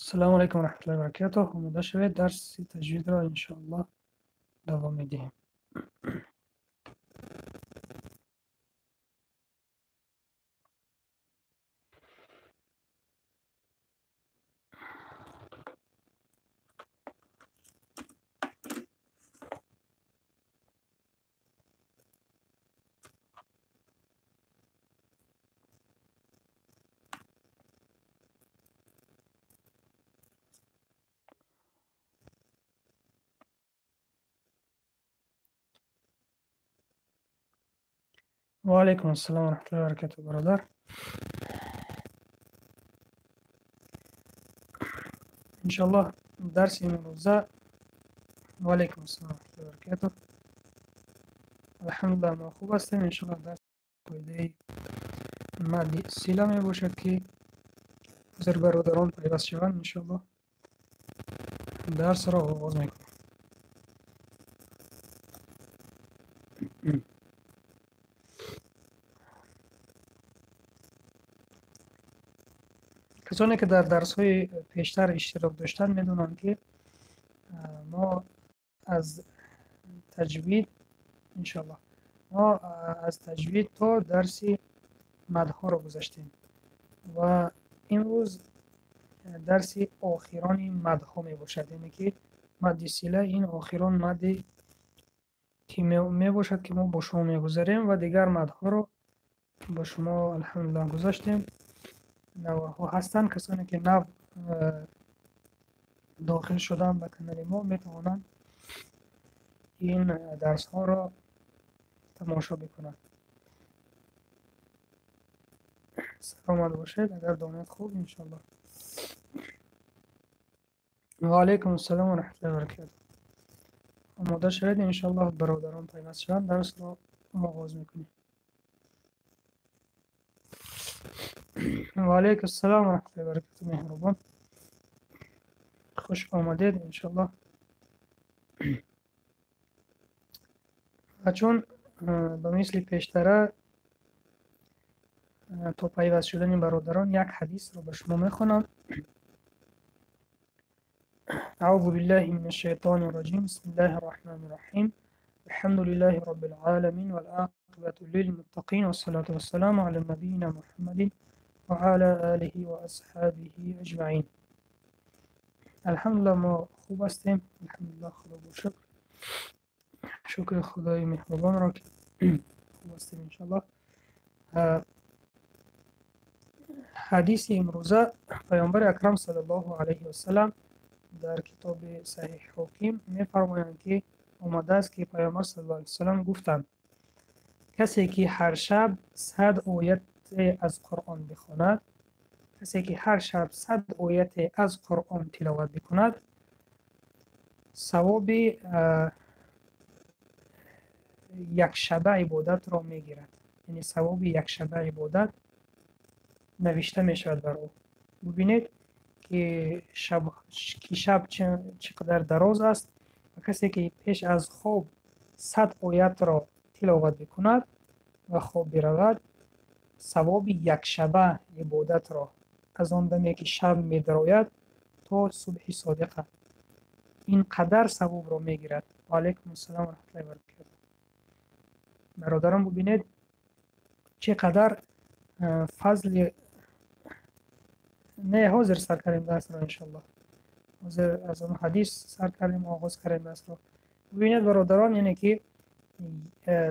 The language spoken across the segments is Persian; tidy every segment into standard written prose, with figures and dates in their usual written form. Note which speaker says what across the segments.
Speaker 1: السلام علیکم و رحمت الله و برکاته. آماده شوید درس تجوید را انشاءالله دوام میدهیم. و علیکم السلام و رحمت الله و برکاته برادر. انشاءالله درس امروزه. و علیکم السلام و رحمت الله و برکاته. الحمدلله ما خوب هستیم. انشاءالله درس قاعده مد سیله می باشد که در برادران پیوست شوند. انشاءالله درس را آغاز میکنیم. کسانی که در درس های پیشتر اشتراک داشتن میدونن که ما از تجوید انشاءالله ما از تجوید تا درس مدها رو گذاشتیم و امروز درس آخران مدها می باشد. یعنی که مد سیله این آخران مدی که می باشد که ما با شما می گذاریم و دیگر مدها رو با شما الحمدلله گذاشتیم. نوها هستند کسانی که نو داخل شدن به کانال ما می توانند این درس ها را تماشا بکنند. سلامت باشید. اگر دانید خوب انشاءالله. و علیکم السلام و رحمت الله و برکاته. آماده شوید انشاءالله برادران پیوست شوند. درس را آغاز میکنیم. و علیکم السلام و رحمت الله و برکاته. مهربان خوش آمدید انشاءالله. و چون به مثل پیشتره تا پیوست شدن برادران یک حدیث رو به شما میخونم. اعوذ بالله من الشیطان الرجیم. بسم الله الرحمن الرحیم. الحمد لله رب العالمین والعاقبة للمتقین والصلاة والسلام علی نبینا محمد وعلى آله و اصحابه اجمعین. الحمدلله ما خوب هستیم. الحمدلله خدا با شکر خدای مهربان را که خوب هستیم انشاءالله. حدیث امروزه پیامبر اکرم صلی الله علیه و سلم در کتاب صحیح حکیم می‌فرمایند که آمده است که پیامبر صلی الله علیه و سلم گفتند کسی که هر شب 100 آیت از قرآن بخواند، کسی که هر شب 100 آیت از قرآن تلاوت بکند، ثواب یک شبه عبادت را میگیرد. یعنی ثواب یک شبه عبادت نوشته میشود بر او. ببینید که شب چقدر دراز است و کسی که پیش از خواب 100 آیت را تلاوت بکند و خواب برود، ثواب یک شبه عبادت را از آن دمی که شب می درآید تا صبح صادق این قدر ثواب را میگیرد. و علیکم السلام و رحمت الله و برکاته. برادران ببینید چقدر فضل. نه حاضر سر کردیم درس را انشاءالله. حاضر از اون حدیث سر کردیم آغاز کردیم درس را. ببینید برادران یعنی که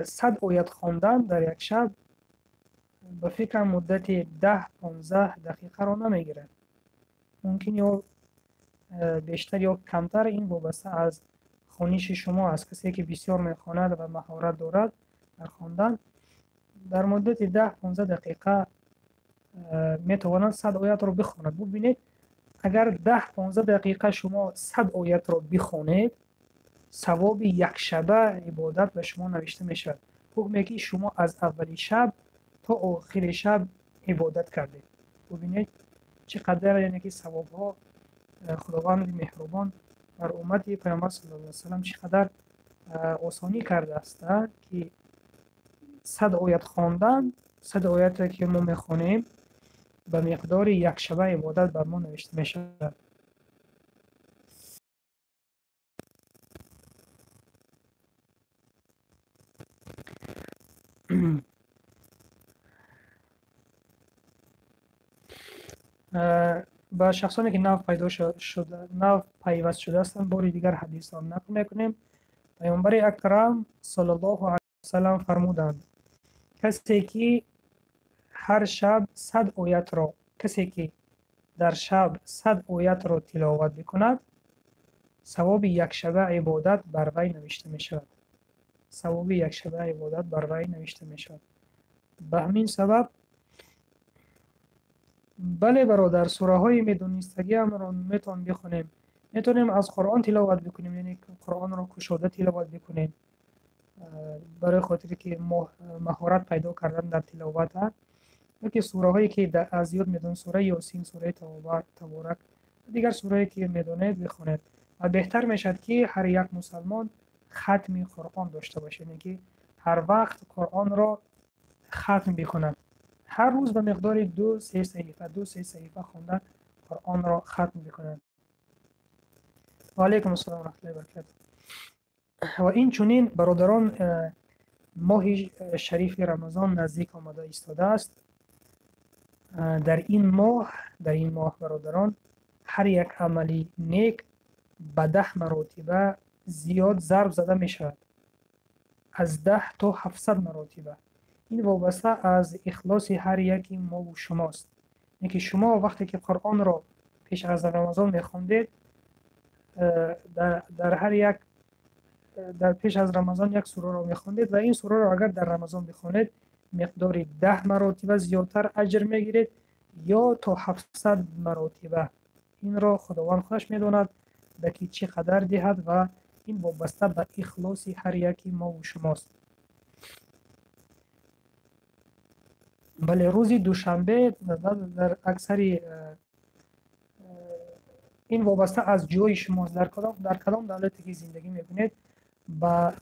Speaker 1: 100 آیت خواندن در یک شب به فکر مدت 10-15 دقیقه را نمیگیرد. ممکن یا بیشتر یا کمتر. این وابسته از خوانش شما است. کسی که بسیار میخواند و مهارت دارد در خواندن در مدت 10-15 دقیقه میتواند 100 آیت را بخواند. ببینید اگر 10-15 دقیقه شما 100 آیت را بخوانید، ثواب یک شبه عبادت به شما نوشته میشود. حکمی که شما از اولی شب تا آخر شب عبادت کردید. ببینید چقدر یعنی که ثواب ها خداوند مهربان بر امت پیامبر صلی الله علیه و سلم چقدر آسانی کرده است که 100 آیت خواندن، 100 آیت که ما میخوانیم به مقدار یک شبه عبادت بر ما نوشته میشود. با شخصانی که نو پیدا شده، نو پیوست شده هستند، باری دیگر حدیث را نقل میکنیم. پیامبر اکرم صلی الله علیه و سلم فرمودند کسی که هر شب 100 آیت را، کسی که در شب 100 آیت را تلاوت بکند، ثواب یک شب عبادت بر وی نوشته می شود. ثواب یک شب عبادت بر وی نوشته می شود. به همین سبب بله برادر، سوره های میدونستگی هم را میتونیم بخونیم، میتونیم از قرآن تلاوت بکنیم، یعنی قرآن را کشاده تلاوت بکنیم برای خاطر که مهارت پیدا کردن در تلاوت ها. یکی سوره هایی که از یاد میدون، سوره یاسین، سوره تبارک، دیگر سوره هایی که میدونید بخونید. و بهتر میشد که هر یک مسلمان ختم قرآن داشته باشه، یعنی که هر وقت قرآن را ختم بخونند. هر روز به مقدار 2-3 صحیفه خوندن قرآن را ختم بکنند. و علیکم السلام و رحمت الله و برکاته. و این چنین برادران ماه شریف رمضان نزدیک آمده ایستاده است. در این ماه برادران هر یک عملی نیک به 10 مراتبه زیاد ضرب زده می شود، از 10 تا 700 مراتبه. این وابسته از اخلاص هر یک ما و شماست. اینکه شما وقتی که قرآن را پیش از رمضان می‌خواندید، در پیش از رمضان یک سوره را می‌خواندید و این سوره را اگر در رمضان بخوانید مقدار 10 مراتبه زیادتر اجر می‌گیرید یا تا 700 مراتبه. این را خداوند خودش می‌داند به کی چقدر دهد و این وابسته به اخلاص هر یکی ما و شماست. بله، روز دوشنبه در اکثر این وابسته از جای شماست، در کدام دولتی که زندگی میکنید با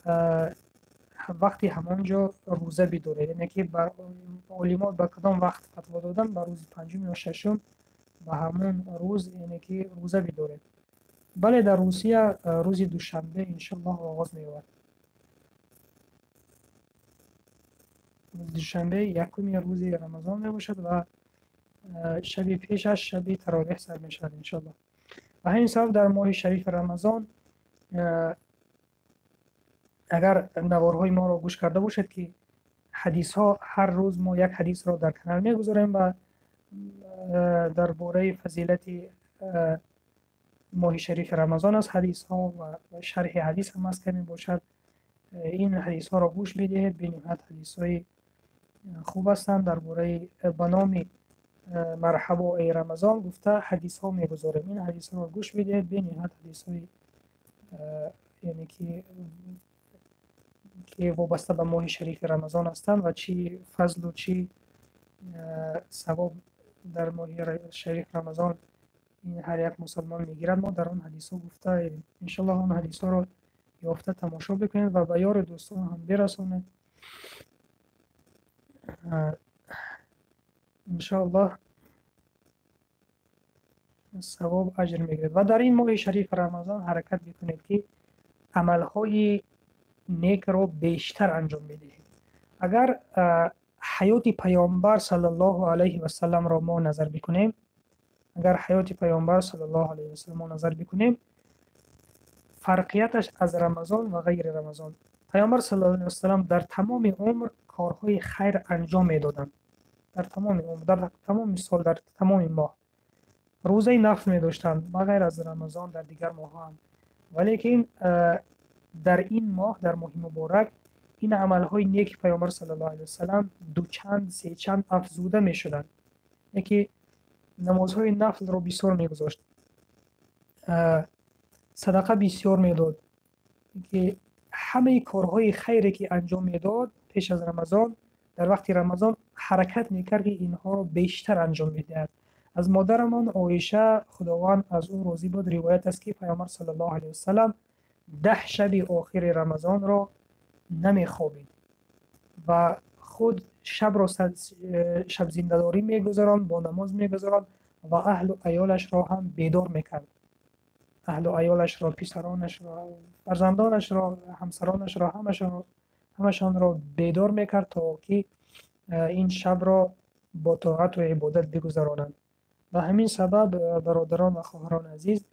Speaker 1: وقتی همانجا روزه بدارید، یعنی که بر علماء با کدام وقت فتوا دادن با روز پنجم یا ششم با همون روز، یعنی که روزه بدارید. بله، در روسیه روز دوشنبه انشالله آغاز می‌شود. دوشنبه یکم روز رمضان می باشد و شب پیشش شب تراویح سر می شود انشالله. و همین سبب در ماه شریف رمضان اگر نوارهای ما را گوش کرده باشد که حدیث ها، هر روز ما یک حدیث را در کانال می گذاریم و در باره فضیلت ماه شریف رمضان از حدیث ها و شرح حدیث هم از که می باشد. این حدیث ها را گوش بدهید، بنیهت حدیث های خوب هستند. در باره بنام مرحبا ای رمضان گفته حدیث ها می گذاریم. این حدیث ها را گوش بدهید، بنیهت حدیث های یعنی که وابسته به ماه شریف رمضان هستند و چی فضل و چی ثواب در ماه شریف رمضان این هر یک مسلمان میگیرد. ما در آن حدیث ها گفته انشالله آن حدیث ها را یافته تماشا بکنید و به یار دوستان هم برسانید. انشالله ثواب اجر میگیرید. و در این ماه شریف رمضان حرکت بکنید که عملهای نیک رو بیشتر انجام بدهید. اگر حیات پیامبر صلی الله علیه و سلم را ما نظر بکنیم، نظر بکنیم، فرقیتش از رمضان و غیر رمضان، پیامبر صلی الله علیه و سلم در تمام عمر کارهای خیر انجام میدادند. در تمام عمر، در تمام سال، در تمام ماه روزه نفل می داشتند بغیر از رمضان، در دیگر ماه هم. ولیکن در این ماه، در ماه مبارک، این عملهای نیک پیامبر صلی الله علیه و سلم دو چند سه چند افزوده می شدند. یکی نمازهای نفل رو بسیار می گذاشت، صدقه بسیار می داد، که همه کارهای خیری که انجام می داد پیش از رمضان، در وقت رمضان حرکت می کرد که اینها رو بیشتر انجام می دهد. از مادرمان عایشه خداوند از او راضی بود روایت است که پیامبر صلی الله علیه و سلم 10 شب آخر رمضان را نمی خوابید و خود شب را شب زنده‌داری می گذراند، با نماز می گذراند و اهل و عیالش را هم بیدار می کرد. اهل و عیالش را، پسرانش را، فرزندانش را، همسرانش را، همشان را بیدار می کرد تا که این شب را با طاعت و عبادت بگذرانند. به همین سبب برادران و خواهران عزیز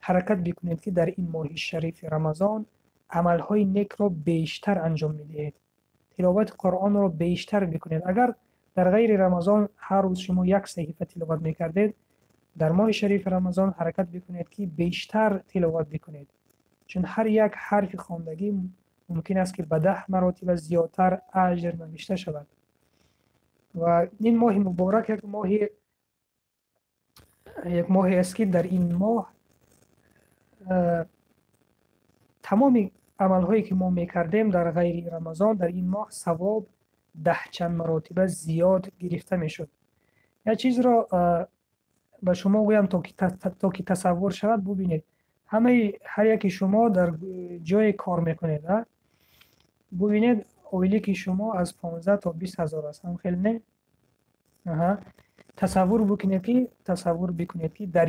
Speaker 1: حرکت بکنید که در این ماه شریف رمضان عملهای نیک را بیشتر انجام میدهید. تلاوت قرآن را بیشتر بکنید. اگر در غیر رمضان هر روز شما یک صحیفه تلاوت میکردید، در ماه شریف رمضان حرکت بکنید که بیشتر تلاوت بکنید، چون هر یک حرف خواندگی ممکن است که به 10 مراتب زیادتر اجر نوشته شود. و این ماه مبارک یک ماه است که در این ماه تمام عملهایی که ما میکردیم در غیر رمضان در این ماه ثواب 10 چند مراتب زیاد گرفته میشد. یک چیز را به شما گویم تا که تصور شود. ببینید هر یکی شما در جای کار میکنید، ببینید اویلی که شما از 15 تا 20 هزار است، هم خیلی نه. تصور بکنید که در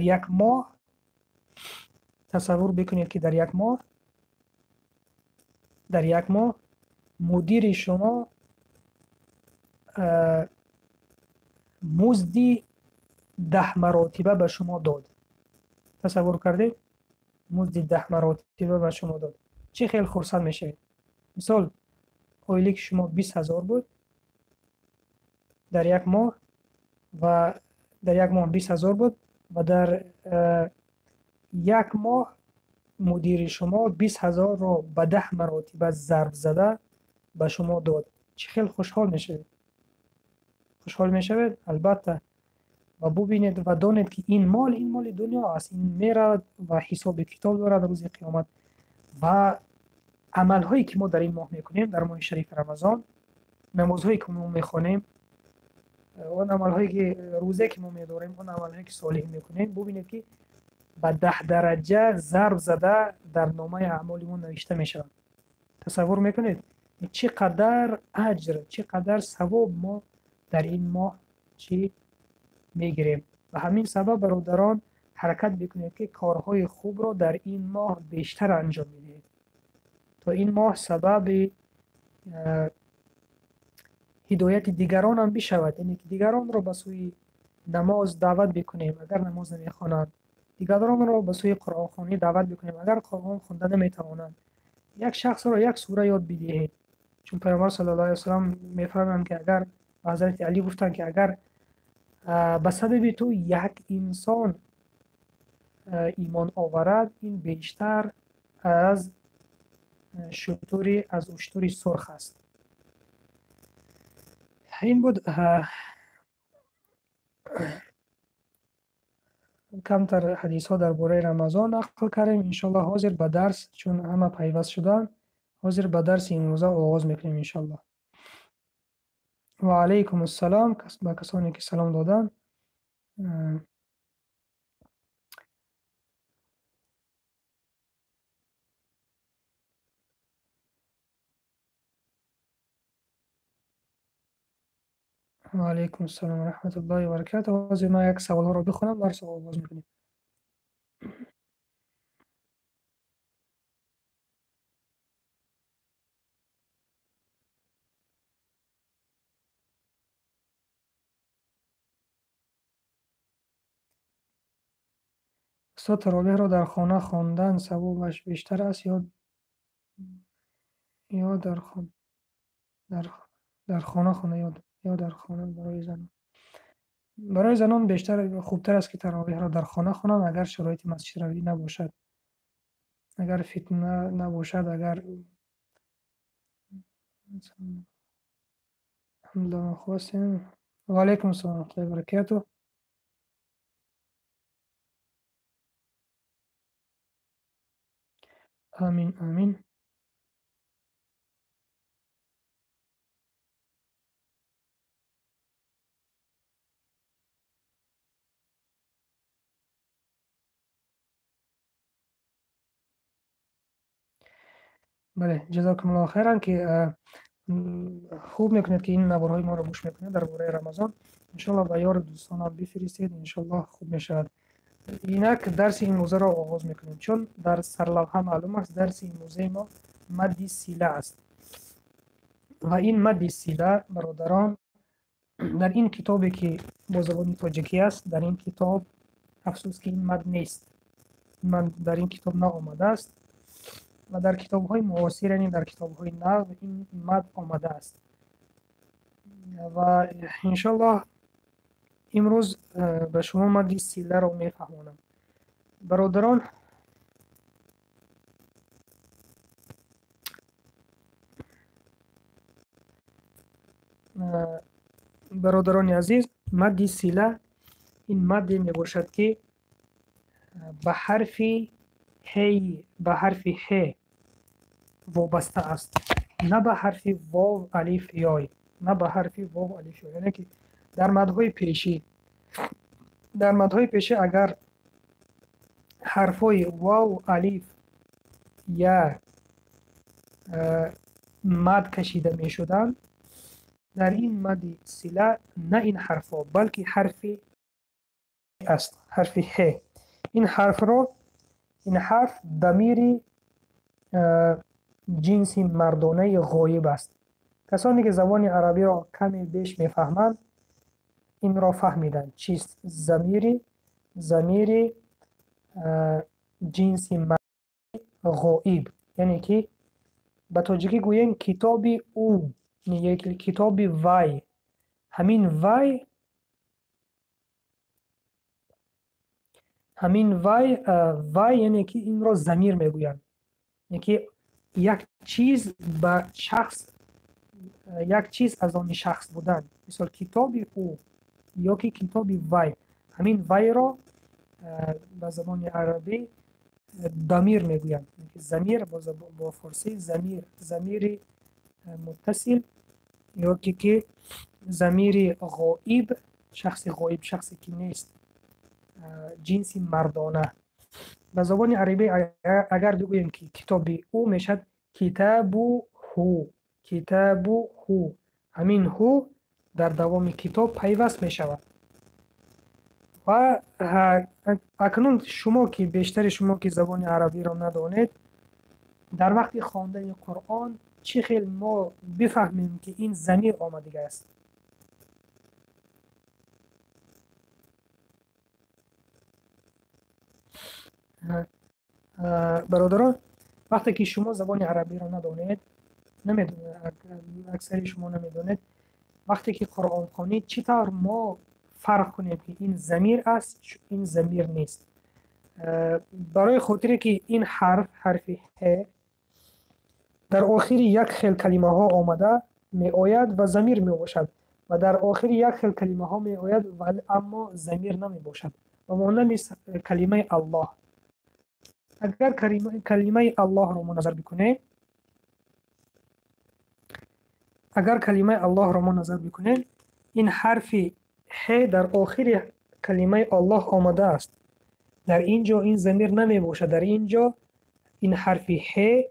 Speaker 1: یک ماه مدیر شما مزدی 10 مراتبه به شما داد. تصور کردید؟ مزدی 10 مراتبه به شما داد. چه خیلی خرسند میشه. مثال اویلی که شما 20 هزار بود در یک ماه و در یک ماه 20 هزار بود و در یک ماه مدیر شما 20 هزار را به 10 مراتبه ضرب زده به شما داد. چه خیلی خوشحال میشوید. البته و ببینید و دانید که این مال دنیا است. این میرد و حساب کتاب دارد روز قیامت. و عمل هایی که ما در این ماه میکنیم در ماه شریف رمضان، نماز هایی که ما میخوانیم، اون عمل هایی که روزه که ما میداریم، اون عمل هایی که صالح میکنیم، ببینید که به 10 درجه ضرب زده در نامه اعمال ما نوشته میشود. تصور میکنید چقدر اجر، چقدر ثواب ما در این ماه میگیریم. و همین سبب برادران حرکت بکنید که کارهای خوب را در این ماه بیشتر انجام میدهید تا این ماه سبب هدایت دیگران هم بشود. یعنی که دیگران را به سوی نماز دعوت بکنیم اگر نماز نمیخوانند، دیگران را به سوی قرآن خوانی دعوت بکنیم اگر قرآن خوانده نمیتوانند. یک شخص را یک سوره یاد بدهید، چون پیامبر صلی الله علیه و سلم میفرمایند که اگر حضرت علی گفتند که اگر به سبب تو یک انسان ایمان آورد، این بیشتر از اشتری سرخ است. این بود کمتر حدیث ها درباره رمضان نقل کردیم. انشالله حاضر به درس، چون همه پیوست شدن، حاضر به درس این روزه آغاز میکنیم انشالله. و علیکم السلام به کسانی که سلام دادن. و علیکم السلام و رحمت الله و برکاته. حاضر ما یک سوال ها رو بخونم، درس آغاز میکنیم. استاد تراویح را در خانه خواندن ثوابش بیشتر است یا در خانه یا در خانه؟ برای زنان بیشتر خوبتر است که تراویح را در خانه خوانند اگر شرایط مسجد روی نباشد، اگر فتنه نباشد، اگر الحمدلله خوب هستیم. و علیکم السلام و رحمت الله و برکاته. آمین آمین. بله جزاکم الله خیرا که خوب میکنید که این نوارهای ما رو گوش میکنید درباره رمضان. انشالله به یار دوستان هم بفرستید، انشالله خوب میشود. اینک درس این موزه را آغاز میکنیم، چون در سرلوحه معلوم است درس این موزه ما مد سیله است و این مد سیله برادران در این کتابی که با زبان تاجیکی است، در این کتاب افسوس که این مد نیست، من در این کتاب نآمده است و در کتاب های معاصر، یعنی در کتاب های نو این مد آمده است و انشالله امروز به شما مد سیله را میفهمانم. برادران، برادران عزیز، مد سیله این مد می باشد که به حرف هی، به حرف ه وابسته است، نه به حرف واو الف یای، نه به حرف واو الف یای. یعنی که در مدهای پیشی، در مدهای پیشی اگر حرفای واو الف یا مد کشیده می شدن، در این مد سله نه این حرف ها بلکه حرف است، حرف ه. این حرف را، این حرف ضمیر جنس مردانه غایب است. کسانی که زبان عربی را کمی بیش میفهمند این را فهمیدند چیست ضمیر جنس غایب، یعنی که به تاجیکی گوییم کتاب او، یعنی کتاب وی. همین وی یعنی که این را ضمیر میگویند، یعنی که یک چیز به شخص، یک چیز از آن شخص بودن، مثل کتاب او یا که کتاب وی. همین وی را به زبان عربی ضمیر میگویند، ضمیر با فارسی ضمیر متصل یا که ضمیر غایب، شخص غایب، شخصی که نیست، جنس مردانه. به زبان عربی اگر بگوییم که کتاب او میشد کتاب هو، همین هو در دوام کتاب پیوست می شود. و اکنون شما که بیشتر شما که زبان عربی را ندانید، در وقت خواندن قرآن چه خیلی ما بفهمیم که این ضمیر آمده است. برادران، وقتی که شما زبان عربی را ندانید، اکثر شما نمیدونید، وقتی که قرآن خوانید چطور ما فرق کنیم که این ضمیر است، این ضمیر نیست؟ برای خاطر که این حرف ه در آخر یک خیل کلمه ها آمده می آید و ضمیر می باشد و در آخر یک خیل کلمه ها می آید ولی اما ضمیر نمی باشد و مانند کلمه الله. اگر کلمه الله را ما نظر بکنیم، این حرف ه در آخر کلمه الله آمده است، در اینجا این ضمیر نمی باشد، در اینجا این حرف ه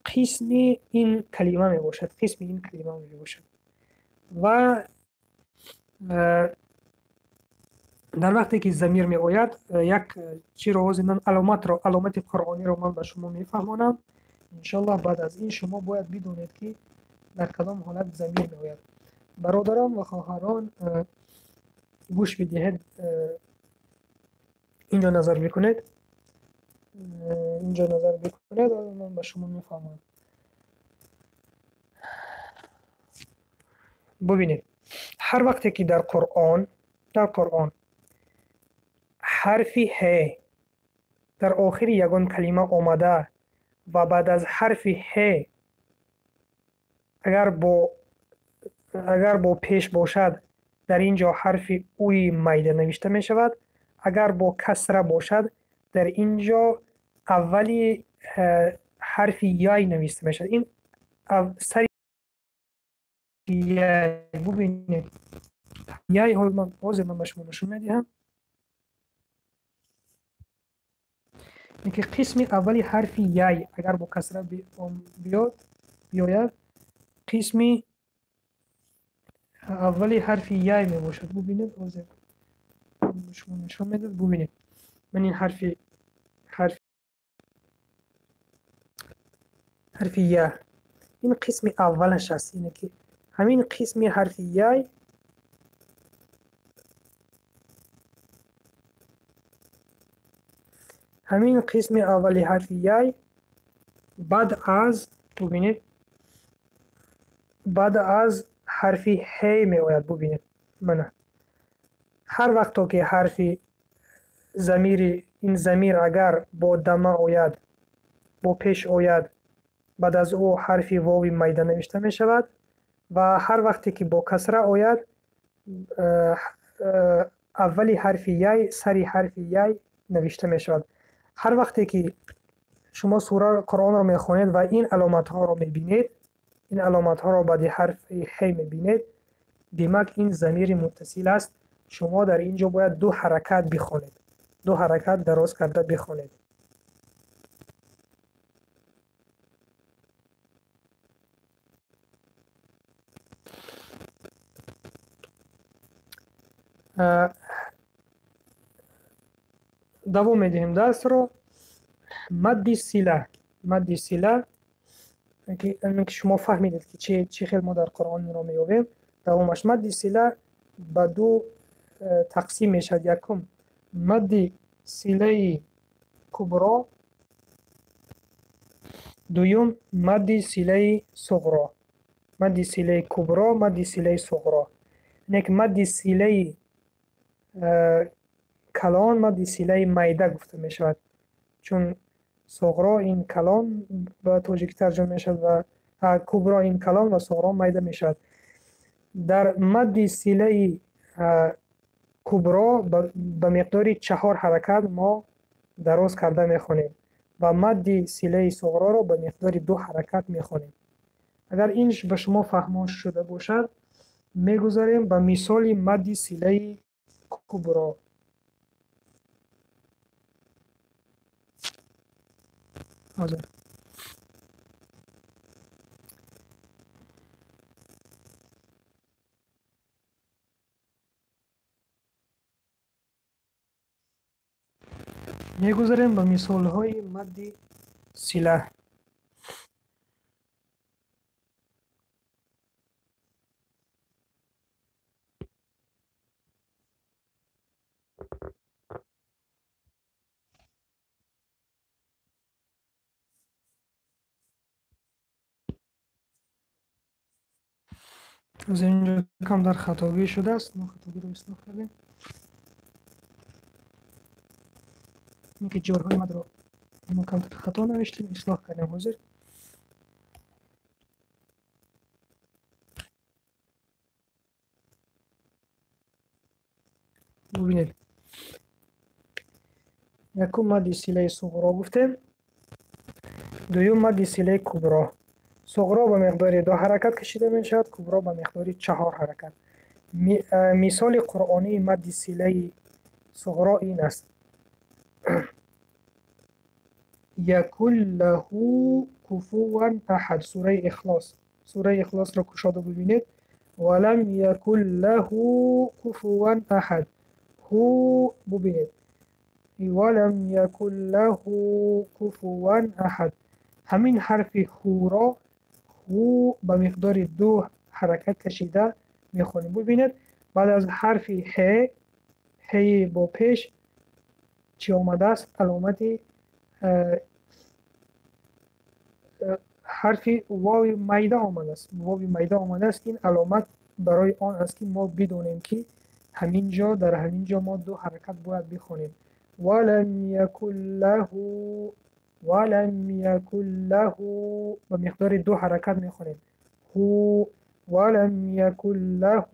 Speaker 1: قسم این کلمه می باشد، و در وقتی که ضمیر می آید یک چی رو من علامت قرآنی رو من به شما می فهمانم. انشالله بعد از این شما باید بدونید که در کدام حالت ضمیر می آید. برادران و خواهران، گوش بدهید، اینجا نظر بکنید، من به شما می فهمم. ببینید، هر وقتی که در قرآن حرفی ه در آخر یگان کلمه آمده و بعد از حرف ه اگر با پیش باشد در اینجا حرف اوی میده نوشته می شود. اگر با کسره باشد در اینجا اولی حرف یای نوشته می شود. این سری یای، ببینید یای ها من به شما نشون میدهم. اینکه قسم اولی حرف یای اگر با کسره بیاید قسم اولی حرف یای می باشد. ببینید شما نشون میده. ببینید من این حرف یا این قسم اولش است، اینه که همین قسم حرف یای همین قسم اولی حرف یای بعد از ببینید بعد از حرفی هی می آید. ببینید من هر وقت که حرفی ضمیر این ضمیر اگر با دمه آید با پیش آید بعد از او حرفی واوی میده نوشته می شود و هر وقتی که با کسره آید اولی حرف یای سری حرف یای نوشته می شود. هر وقتی که شما سوره قرآن را می خوانید و این علامت ها را می بینید این علامت ها را بعد حرف هی می بینید دیمک این ضمیر متصل است. شما در اینجا باید دو حرکت بخوانید دو حرکت دراز کرده بخوانید. دوام میدهیم درس رو. مد سیله که شما فهمیدید که چه خیلی ما در قرآن را میابیم. دوامش مد سیله به دو تقسیم میشد. یکم مد سیله کبرا دویم مد سیله صغرا. مد سیله کبرا مد سیله صغرا. نیک مد سیله کلان مد سیله میده گفته می شود چون صغرا این کلان به تاجیکی ترجمه می شود و کبرا این کلان و صغرا میده می شود. در مد سیله کبرا به مقدار 4 حرکت ما دراز کرده می خونیم و مد سیله صغرا را به مقدار 2 حرکت می خونیم. اگر اینش به شما فهماش شده باشد میگذاریم به مثال مد سیله کبرا. حاضر میگذاریم به مثال های مد سیله. از اینجا کم در خطاگی شده است. ما خطاگی رو اصلاح کردیم. این که جورهای مد رو ما کم در خطا نوشتیم اصلاح کردیم. حاضر ببینید یکم مد سیله صغرا گفتیم دویم مد سیله کبرا. صغرا به مقدار 2 حرکت کشیده می شود کبرا به مقدار 4 حرکت. مثال قرآنی مد سیله صغرا این است یکن له کفوا احد. سوره اخلاص را کشاده ببینید ولم یکن له کفوا احد. هو ببینید ولم یکن له کفوا احد. همین حرف هو را هو به مقدار 2 حرکت کشیده میخونیم. ببینید بعد از حرف هی با پیش چی آمده است؟ علامت حرف واو میده آمده است. واو میده آمده است. این علامت برای آن است که ما بدونیم که در همین جا ما 2 حرکت باید بخونیم. ولم یکن له به مقدار 2 حرکت میخونیم. هو ولم یکن له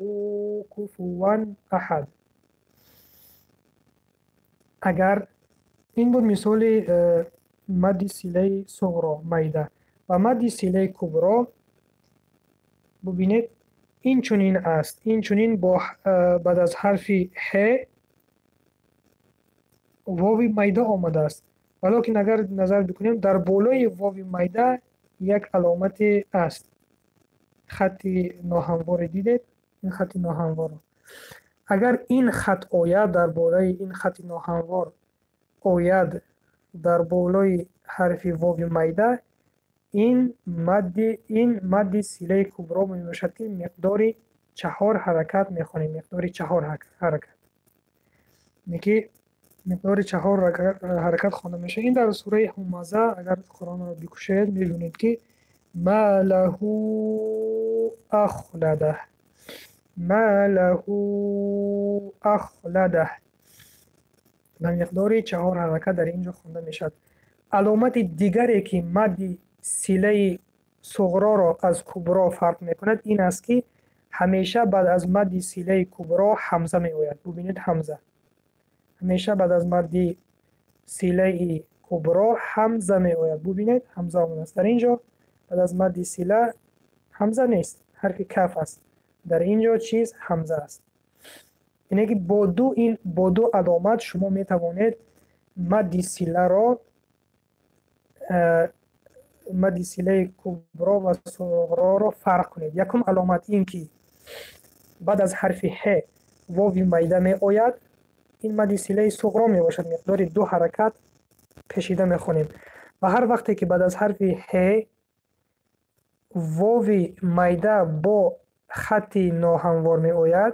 Speaker 1: کفوا احد. اگر این بود مثال مد سیله صغرا میده و مد سیله کبرا ببینید این چنین است. این چنین با بعد از حرف ه واوی میده آمده است ولیکن اگر نظر بکنیم در بالای واوی میده یک علامت است. خط ناهموار دیدید این خط ناهموار. اگر این خط آید در بالای این خط ناهموار آید در بالای حرف واو میده این مد سیله کبرا می باشد که مقدار 4 حرکت میخوانیم. مقدار 4 حرکت میگه مقدار 4 حرکت خوانده میشه. این در سوره همزه اگر قرآن را بکشید میبینید که ما له اخلده، ما له اخلده، به مقدار 4 حرکت در اینجا خوانده میشد. علامت دیگری که مد سیله صغرا را از کبرا فرق میکند این است که همیشه بعد از مد سیله کبرا حمزه می آید. ببینید حمزه همیشه بعد از مد سیله کبرا حمزه می آید. ببینید حمزه آمده است. در اینجا بعد از مد سیله حمزه نیست، حرف کف است. در اینجا چیز حمزه است. اینه که با دو علامت شما می توانید مد سیله را مد سیله کبرا و صغرا را فرق کنید. یکم علامت این که بعد از حرف ه واو میده می آید، این مد سیله صغرا می باشد. مقدار 2 حرکت کشیده می خونیم و هر وقتی که بعد از حرف ه واو میده با خط ناهموار می آید،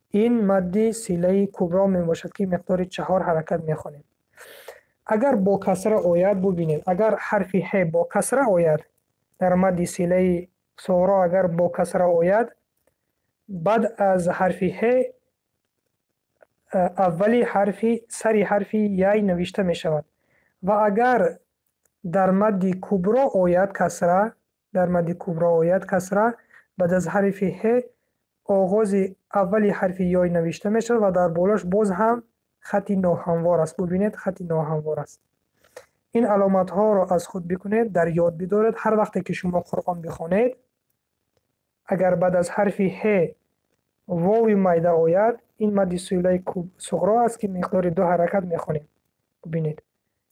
Speaker 1: این مد سیله کبرا می باشد که مقدار 4 حرکت می خونیم. اگر با کسره آید، ببینید اگر حرف ه با کسره آید در مد سیله صغرا، اگر با کسره آید بعد از حرف ه اولی سری حرفی یای نوشته می شود و اگر در مد کبرا آید کسره، در مد کبرا آید کسره، بعد از حرف ه آغاز اولی حرف یای نوشته می شود و در بالاش باز هم خطی ناهموار است. ببینید خطی ناهموار است. این علامت ها را از خود بکنید، در یاد بدارید. هر وقت که شما قرآن بخوانید اگر بعد از حرف ه واو میده آید، این مد سیله صغرا است که مقدار 2 حرکت میخونیم. ببینید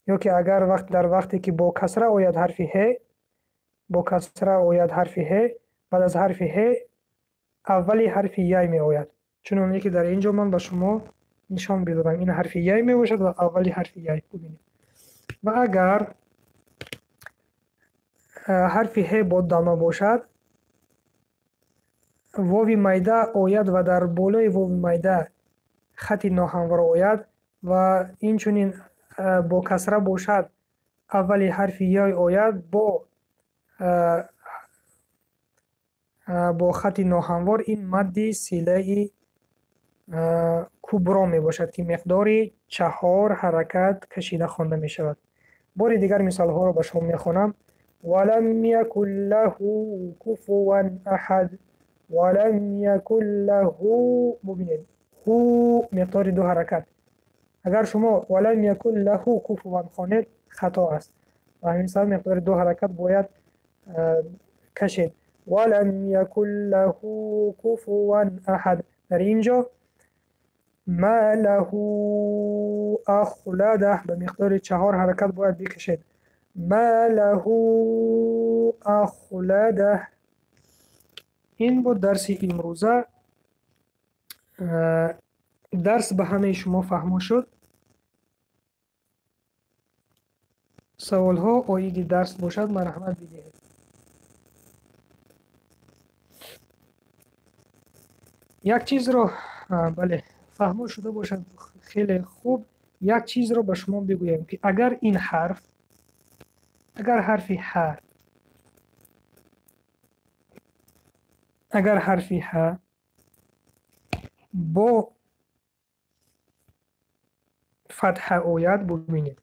Speaker 1: یا که اگر در وقتی که با کسره آید حرف ه، با کسره آید حرف ه، بعد از حرف ه اولی حرف یای می آید. چون که در اینجا من با شما نشان بدادم این حرف یای می باشد و اولی حرف یای. ببینید و اگر حرف ه با دامه باشد واو میده آید و در بالای واو میده خط ناهموار آید و این چونین با کسره باشد اولی حرف یای آید با خط ناهموار، این مد سیله کبرا می باشد که مقدار 4 حرکت کشیده خوانده می شود. بار دیگر مثال ها را به شما می خوانم. ولم یکن له کفوا احد، ولم یکن له، ببینید هو مقدار 2 حرکت. اگر شما ولم یکن له کفوا خوانید خطا است و همین سبب مقدار 2 حرکت باید کشید. ولم یکن له کفوا احد. در اینجا ما له اخلده به مقدار 4 حرکت باید بکشید. ما له اخلده. این بود درس امروزه. درس به همه شما فهم شد. سوال ها آید درس باشد مرحمت بدهید. یک چیز رو بله فهم شده باشد خیلی خوب. یک چیز رو به شما بگویم که اگر این حرف، اگر حرفی ها با فتحه آید، ببینید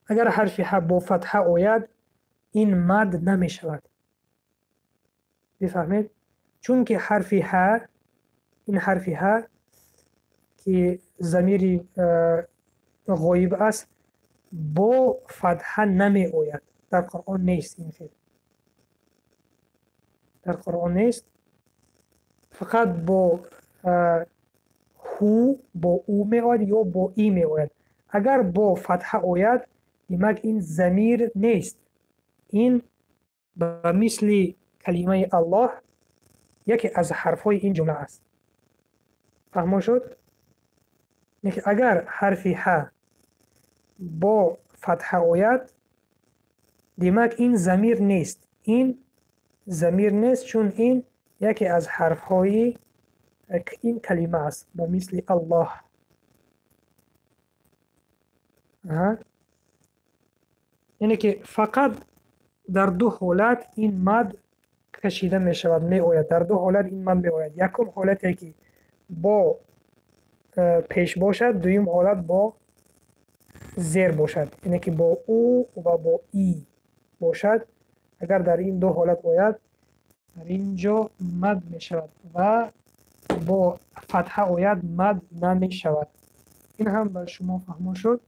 Speaker 1: اگر حرفی ها با فتحه آید این مد نمی شود. بفهمید؟ چون که حرفی ها، این حرفی ها که ضمیر غایب است با فتحه نمی آید. در قرآن نیست این فعل. در قرآن نیست. فقط با هو با او می آید یا با ای می آید. اگر با فتحه آید دیمک این ضمیر نیست. این به مثل کلمه الله یکی از حرفهای این جمله است. فهم شد؟ اگر حرفی ها با فتحه آید دیمک این ضمیر نیست. این ضمیر نیست چون این یکی از حرفهای این کلمه است به مثل الله. اه. یعنی که فقط در دو حالت این مد کشیده می شود، می آید. در دو حالت این مد می آید. یکم حالتی که با پیش باشد، دویم حالت با زیر باشد، یعنی که با او و با ای باشد. اگر در این دو حالت آید، در اینجا مد می شود و با فتحه آید مد نمی شود. این هم بر شما فهمو شد.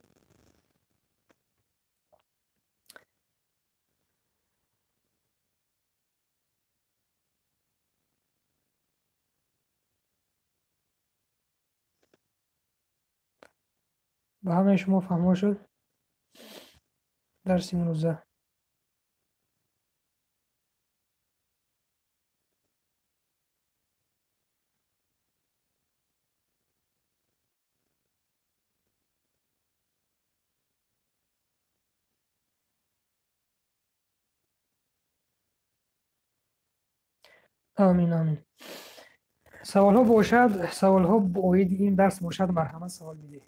Speaker 1: به همه شما فهمو شد درس امروزه. آمین آمین. سوال ها باشد، سوال ها باید این درس باشد مرحمت سوال بدهید.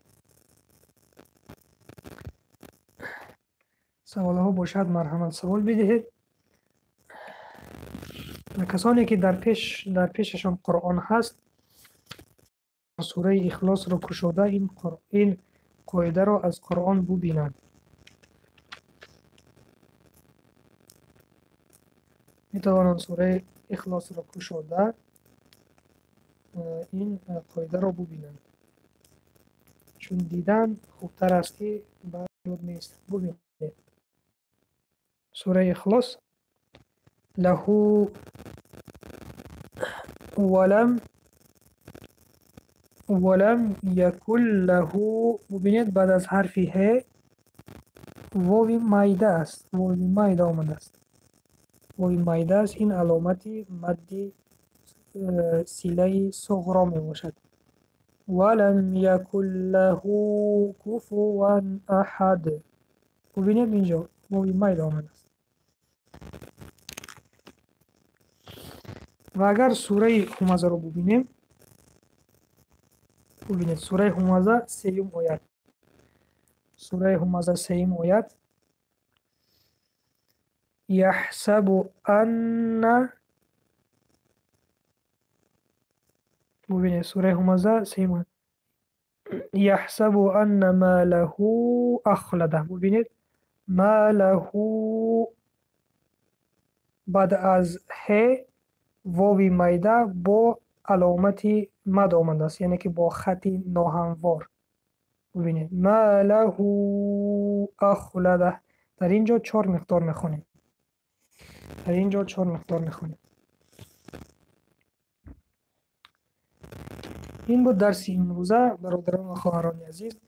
Speaker 1: سوال ها باشد مرحمت سوال بدهید. کسانی که در پیششان قرآن هست، سوره اخلاص را کشوده این قاعده را از قرآن ببینند. می توانند سوره اخلاص را کشوده این قاعده را ببینند، چون دیدن خوبتر است که بعد نیست. ببینید سوره اخلاص، له ولم یکن له. ببینید بعد از حرف ه واوی مایده است، واوی مایده آمده است. واوی مایده است، این علامتی مد سیله صغرا می باشد. ولم یکن له کفوا احد. ببینید اینجا واوی مایده آمده است. و اگر سوره همزه رو ببینید سوره همزه سیوم آیت، سوره همزه سیوم آیت، یحسب ان. ببینید سوره همزه سیوم آیت، یحسب ان ما له اخلده. ببینید ما له بعد از ه واوی مایده با علامت مد آمده است، یعنی که با خطی ناهموار. ببینید ما له اخلده. در اینجا 4 مقدار میخونیم، در اینجا 4 مقدار میخونیم. این بود درس امروزه برادران و خواهران عزیز.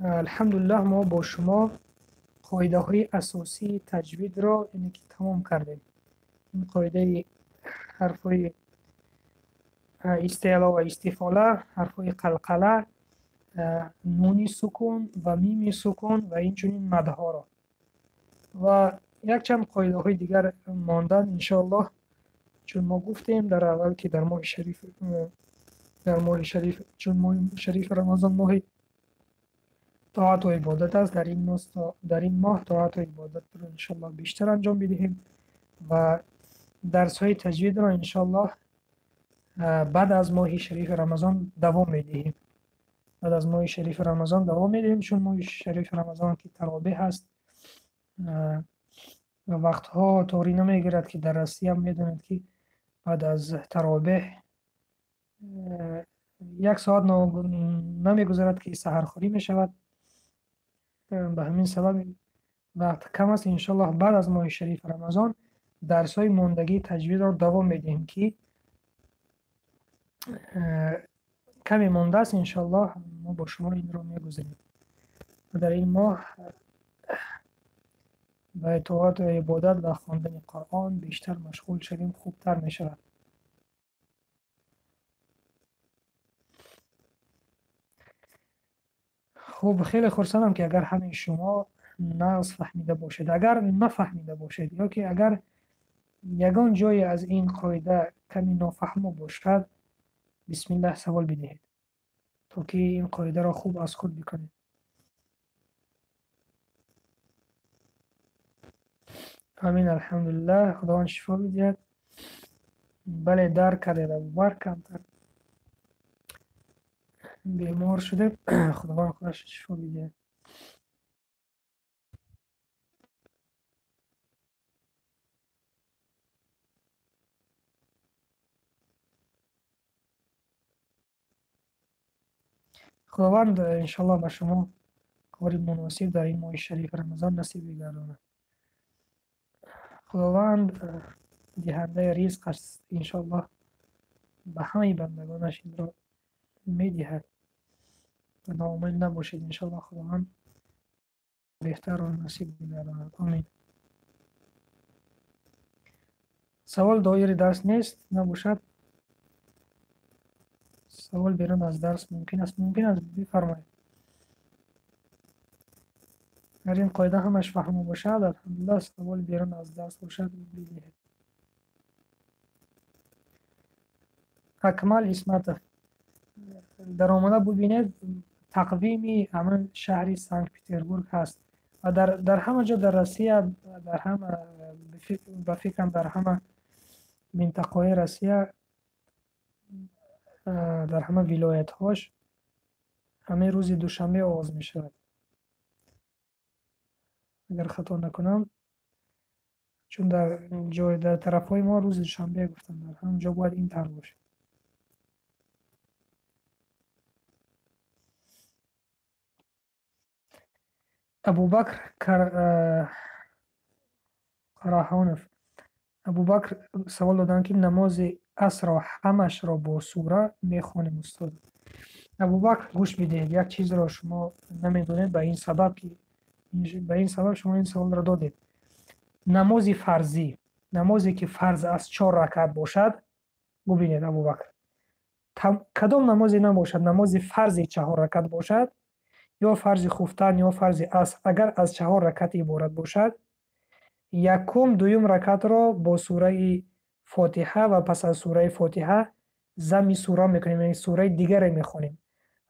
Speaker 1: الحمدلله ما با شما قاعده های اساسی تجوید را یعنی که تمام کردیم. این قاعده حرفای استعلا و استفاله، حرفای قلقله، نونی سکون و میمی سکون و اینچنین مدها را و یک چند قاعده های دیگر ماندن انشاءالله. چون ما گفتیم در اول که در ماه شریف چون ماه شریف رمضان ماه طاعت و عبادت است، در این ماه طاعت و عبادت رو انشاءالله بیشتر انجام بدهیم و درس های تجوید را انشاءالله بعد از ماه شریف رمضان دوام میدهیم. بعد از ماه شریف رمضان دوام میدهیم، چون ماه شریف رمضان که تراویح هست و وقتها طوری نمیگیرد که در روسیه هم میدونید که بعد از تراویح 1 ساعت نمیگذرد که سحرخوری می شود. به همین سبب وقت کم است. انشالله بعد از ماه شریف رمضان درس های ماندگی تجوید را دوام میدهیم که کمی مانده است. انشالله ما با شما این را میگذاریم و در این ماه به اطاعت و عبادت و خواندن قرآن بیشتر مشغول شدیم، خوبتر می شود. خب خیلی خرسندم که اگر همه شما نقص فهمیده باشید، اگر نفهمیده باشید یا که اگر یگان جای از این قاعده کمی نافهمه باشد، بسم الله سوال بدهید تا که این قاعده را خوب از خود بکنید. آمین الحمدلله. خداوند شفا بدهد. بله درک کردید ابوبکر کمتر بیمار شده. خداوند خودش شفا بدهد. خداوند انشالله به شما کاری مناسب در این ماه شریف رمضان نصیب بگرداند. خداوند دهنده رزق است، انشالله به همه بندگانش این را میدهد و ناامید نباشید. انشالله خداوند بهتر را نصیب بگرداند. آمین. سوال دایر درس نیست نباشد. سوال بیرون از درس ممکن است بفرمایید. اگر این قاعده همش فهمو باشد الحمدلله، سوال بیرون از درس باشد بدهید. اکمل اسمت در آمده ببینید تقویمی همون شهری سنت پتربورگ هست و در همه جا در روسیه، در همه به فکرم در همه منطقه روسیه، در همه ولایت هاش همه روز دوشنبه آغاز می شود اگر خطا نکنم، چون در طرف های ما روز دوشنبه گفتن، در همونجا باید این طرح باشه. ابوبکر کراهانف ابوبکر سوال دادن که نماز عصر را همش را با سوره میخوانیم استاد. ابوبکر گوش بدهید، یک چیز را شما نمیدونید، به این سبب شما این سوال را دادید. نماز فرضی، نمازی که فرض از 4 رکعت باشد، ببینید ابوبکر کدام نمازی نباشد، نماز فرضی 4 رکعت باشد یا فرض خفتن یا فرض عصر، اگر از 4 رکعت عبارت باشد، یکم دویم رکعت را با سوره فاتحه و پس از سوره فاتحه زمی سوره میکنیم، یعنی سوره دیگر میخونیم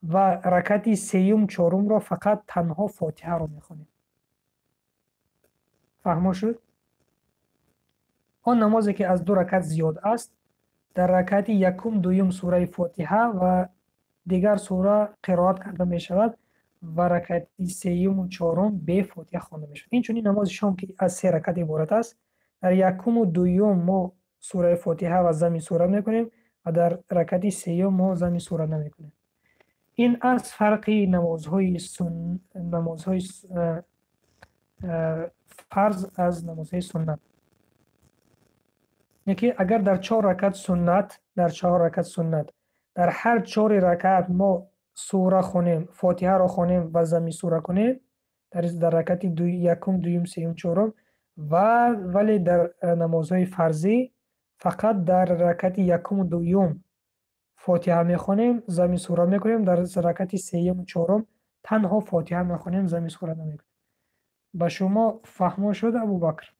Speaker 1: و رکعت سیوم چهارم را فقط تنها فاتحه را میخونیم. فهمو شد؟ آن نمازی که از 2 رکعت زیاد است، در رکعت یکم دویم سوره فاتحه و دیگر سوره قرائت کرده می شود و رکعت سیوم و چهارم به فاتحه خوانده می شود. این چونین نماز شام که از 3 رکعت عبارت است، در یکم و دویم ما سوره فاتحه و زمی سوره میکنیم و در رکعت سیوم ما زمی سوره نمیکنیم. این از فرقی نمازهای فرض از نمازهای سنت. یکی اگر در 4 رکعت سنت در هر 4 رکعت ما سوره خونیم، فاتحه را خونیم و زمی سوره کنیم، در رکعت یکم دویم سیوم چهارم، ولی در نمازهای فرضی فقط در رکعت یکم و دویم فاتحه میخونیم، زمی سوره میکنیم، در رکعت سیوم و چهارم تنها فاتحه میخونیم، زمی سوره نمیکنیم. با شما فهمو شد ابوبکر؟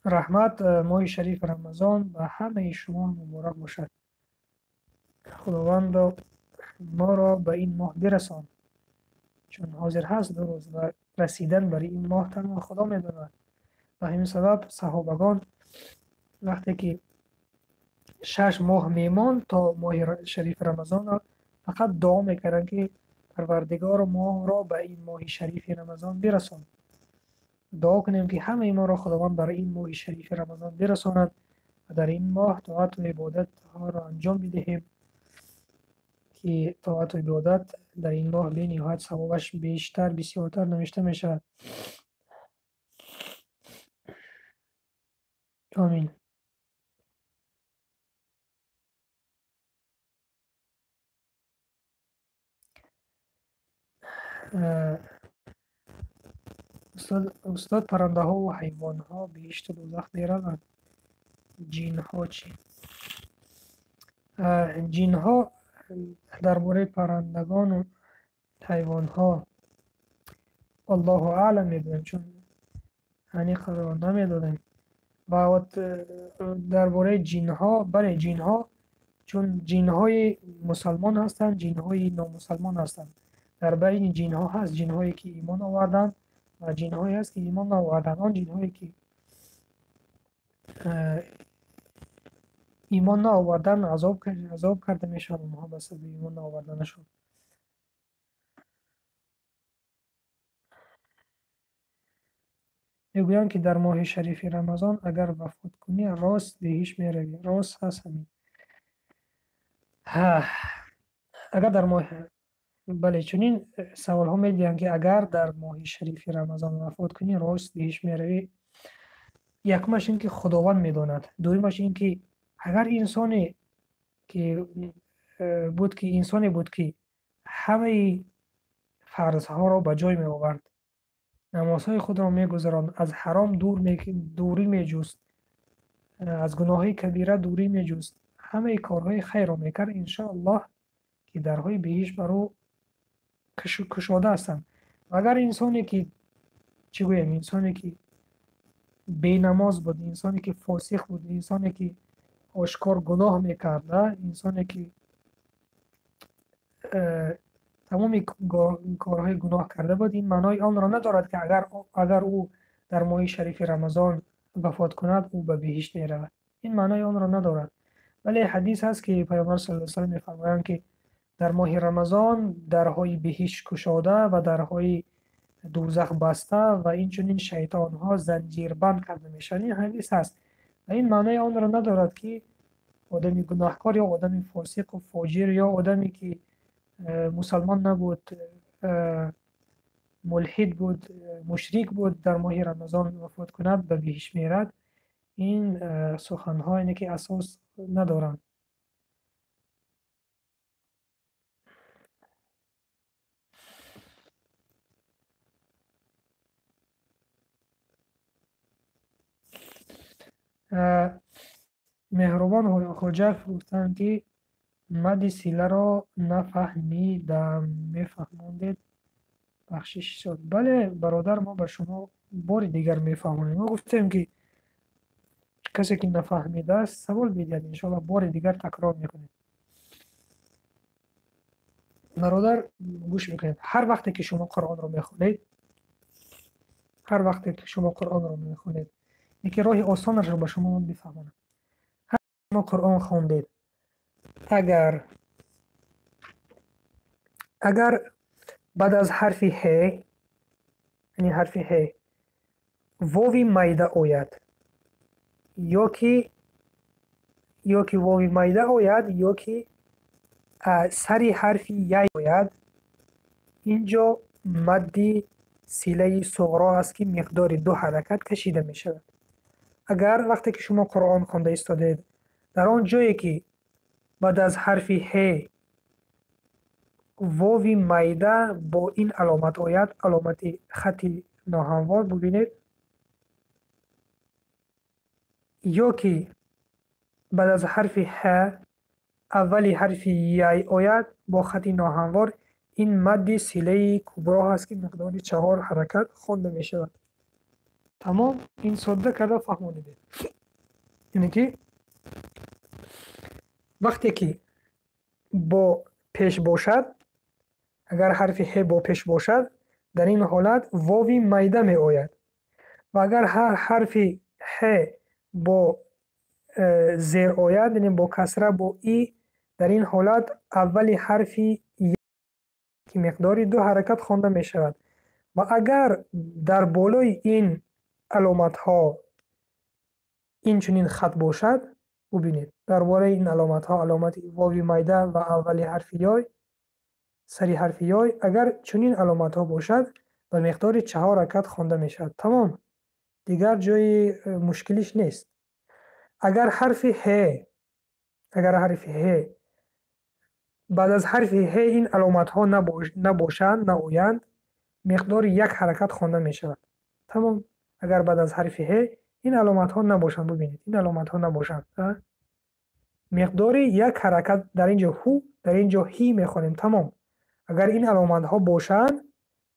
Speaker 1: رحمت ماه شریف رمضان به همه شما مبارک باشد. خداوند ما را به این ماه برسان، چون حاضر هست 2 روز و رسیدن برای این ماه تنها خدا میداند. و همین سبب صحابگان وقتی که 6 ماه میمان تا ماه شریف رمضان را فقط دعا میکردن که پروردگار ما را به این ماه شریف رمضان برسان. دعا کنیم که همه ما را خداوند برای این ماه شریف رمضان برساند و در این ماه طاعت و عبادت ها را انجام بدهیم که طاعت و عبادت در این ماه به نهایت ثوابش بسیارتر نوشته می شود. آمین. استاد پرنده ها و حیوان ها بهشت و دوزخ میروند، جین ها چی؟ جین ها درباره پرندگان و حیوان ها الله اعلم میدونم، چون هنی قرار نمیدادم. و درباره جین ها، برای جین ها، چون جین های مسلمان هستند، جین های نامسلمان هستند. در بین جین ها هست جین هایی که ایمان آوردن و جین هایی هست که ایمان نآوردن. آن جین هایی که ایمان نآوردن عذاب کرده میشن اونها به سبب ایمان نآوردنشون. میگویند که در ماه شریف رمضان اگر وفات کنی راست بهش میروی. راست هست همین. اگر در ماه بله چنین سوال ها میدین که اگر در ماه شریف رمضان وفات کنی راست بهش میروی. یکمش این که خداوند میداند، دومش این که اگر انسانی بود که همه فرضها را به جای می آورد، نمازهای خود را میگذراند، از حرام دوری میجست، از گناههای کبیره دوری میجست، همه کارهای خیر را میکرد، انشاءالله که درهای بهشت برو کشاده هستند. و اگر انسانی که انسانی که بی نماز بود، انسانی که فاسق بود، انسانی که آشکار گناه میکرد، انسانی که تمام کارهای گناه کرده بود، این معنای آن را ندارد که اگر او در ماه شریف رمضان وفات کند او به بهشت میرود. این معنای آن را ندارد. ولی حدیث هست که پیامبر صلی الله علیه و آله میفرمایند که در ماه رمضان درهای بهشت گشاده و درهای دوزخ بسته و این شیطان ها زنجیر بند کرده میشن. این حدیث هست و این معنای آن را ندارد که آدمی گناهکار یا آدمی فاسق و فاجر یا آدمی که مسلمان نبود، ملحد بود، مشرک بود، در ماه رمضان وفات کند به بهشت میرد. این سخن‌ها اینه که اساس ندارند. مهربان حجف گفتند که مد سیله را نفهمیدم، میفهموندید بخشش شد. بله برادر، ما به شما بار دیگر میفهمونیم. ما گفتیم که کسی که نفهمیده است سوال بیدید، انشاءالله بار دیگر تکرار میکنیم. برادر گوش میکنید، هر وقتی که شما قرآن رو میخونید، یکی راه آسانش رو به شما بفهمونم. هر شما قرآن خوندید، اگر بعد از حرف ه، یعنی حرف ه، واوی میده آید، یا که واوی میده آید یا که سری حرف یی آید، اینجا مد سیله صغرا است که مقدار 2 حرکت کشیده می شود. اگر وقتی که شما قرآن خوانده ایستادید در آن جایی که بعد از حرف ه واوی میده با این علامت آید، علامت خطی ناهموار ببینید، یا که بعد از حرف ه اولی حرف یی آید با خطی ناهموار، این مد سیله کبرا هست که مقدار 4 حرکت خوانده می شود. تمام. این ساده کرده فهمونید. یعنی که وقتی که با پیش باشد، اگر حرف ه با پیش باشد در این حالت واوی میده می آید و اگر حرف ه با زیر آید، یعنی با کسره با ای، در این حالت اولی حرفی که مقداری 2 حرکت خوانده می شود. و اگر در بالای این علامت ها این چنین خط باشد، ببینید در بالای این علامت ها، علامت واوی میده و اولی حرف یای، سری حرف یای، اگر چنین علامت ها باشد به مقدار 4 حرکت خوانده می شود. تمام، دیگر جای مشکلیش نیست. اگر حرف ه بعد از حرف ه این علامت ها نباشند، نآیند، مقدار 1 حرکت خوانده می شود. تمام. اگر بعد از حرف ه این علامت ها نباشند، ببینید این علامت ها نباشند، مقدار 1 حرکت، در اینجا هو، در اینجا هی میخوانیم. تمام. اگر این علامت ها باشند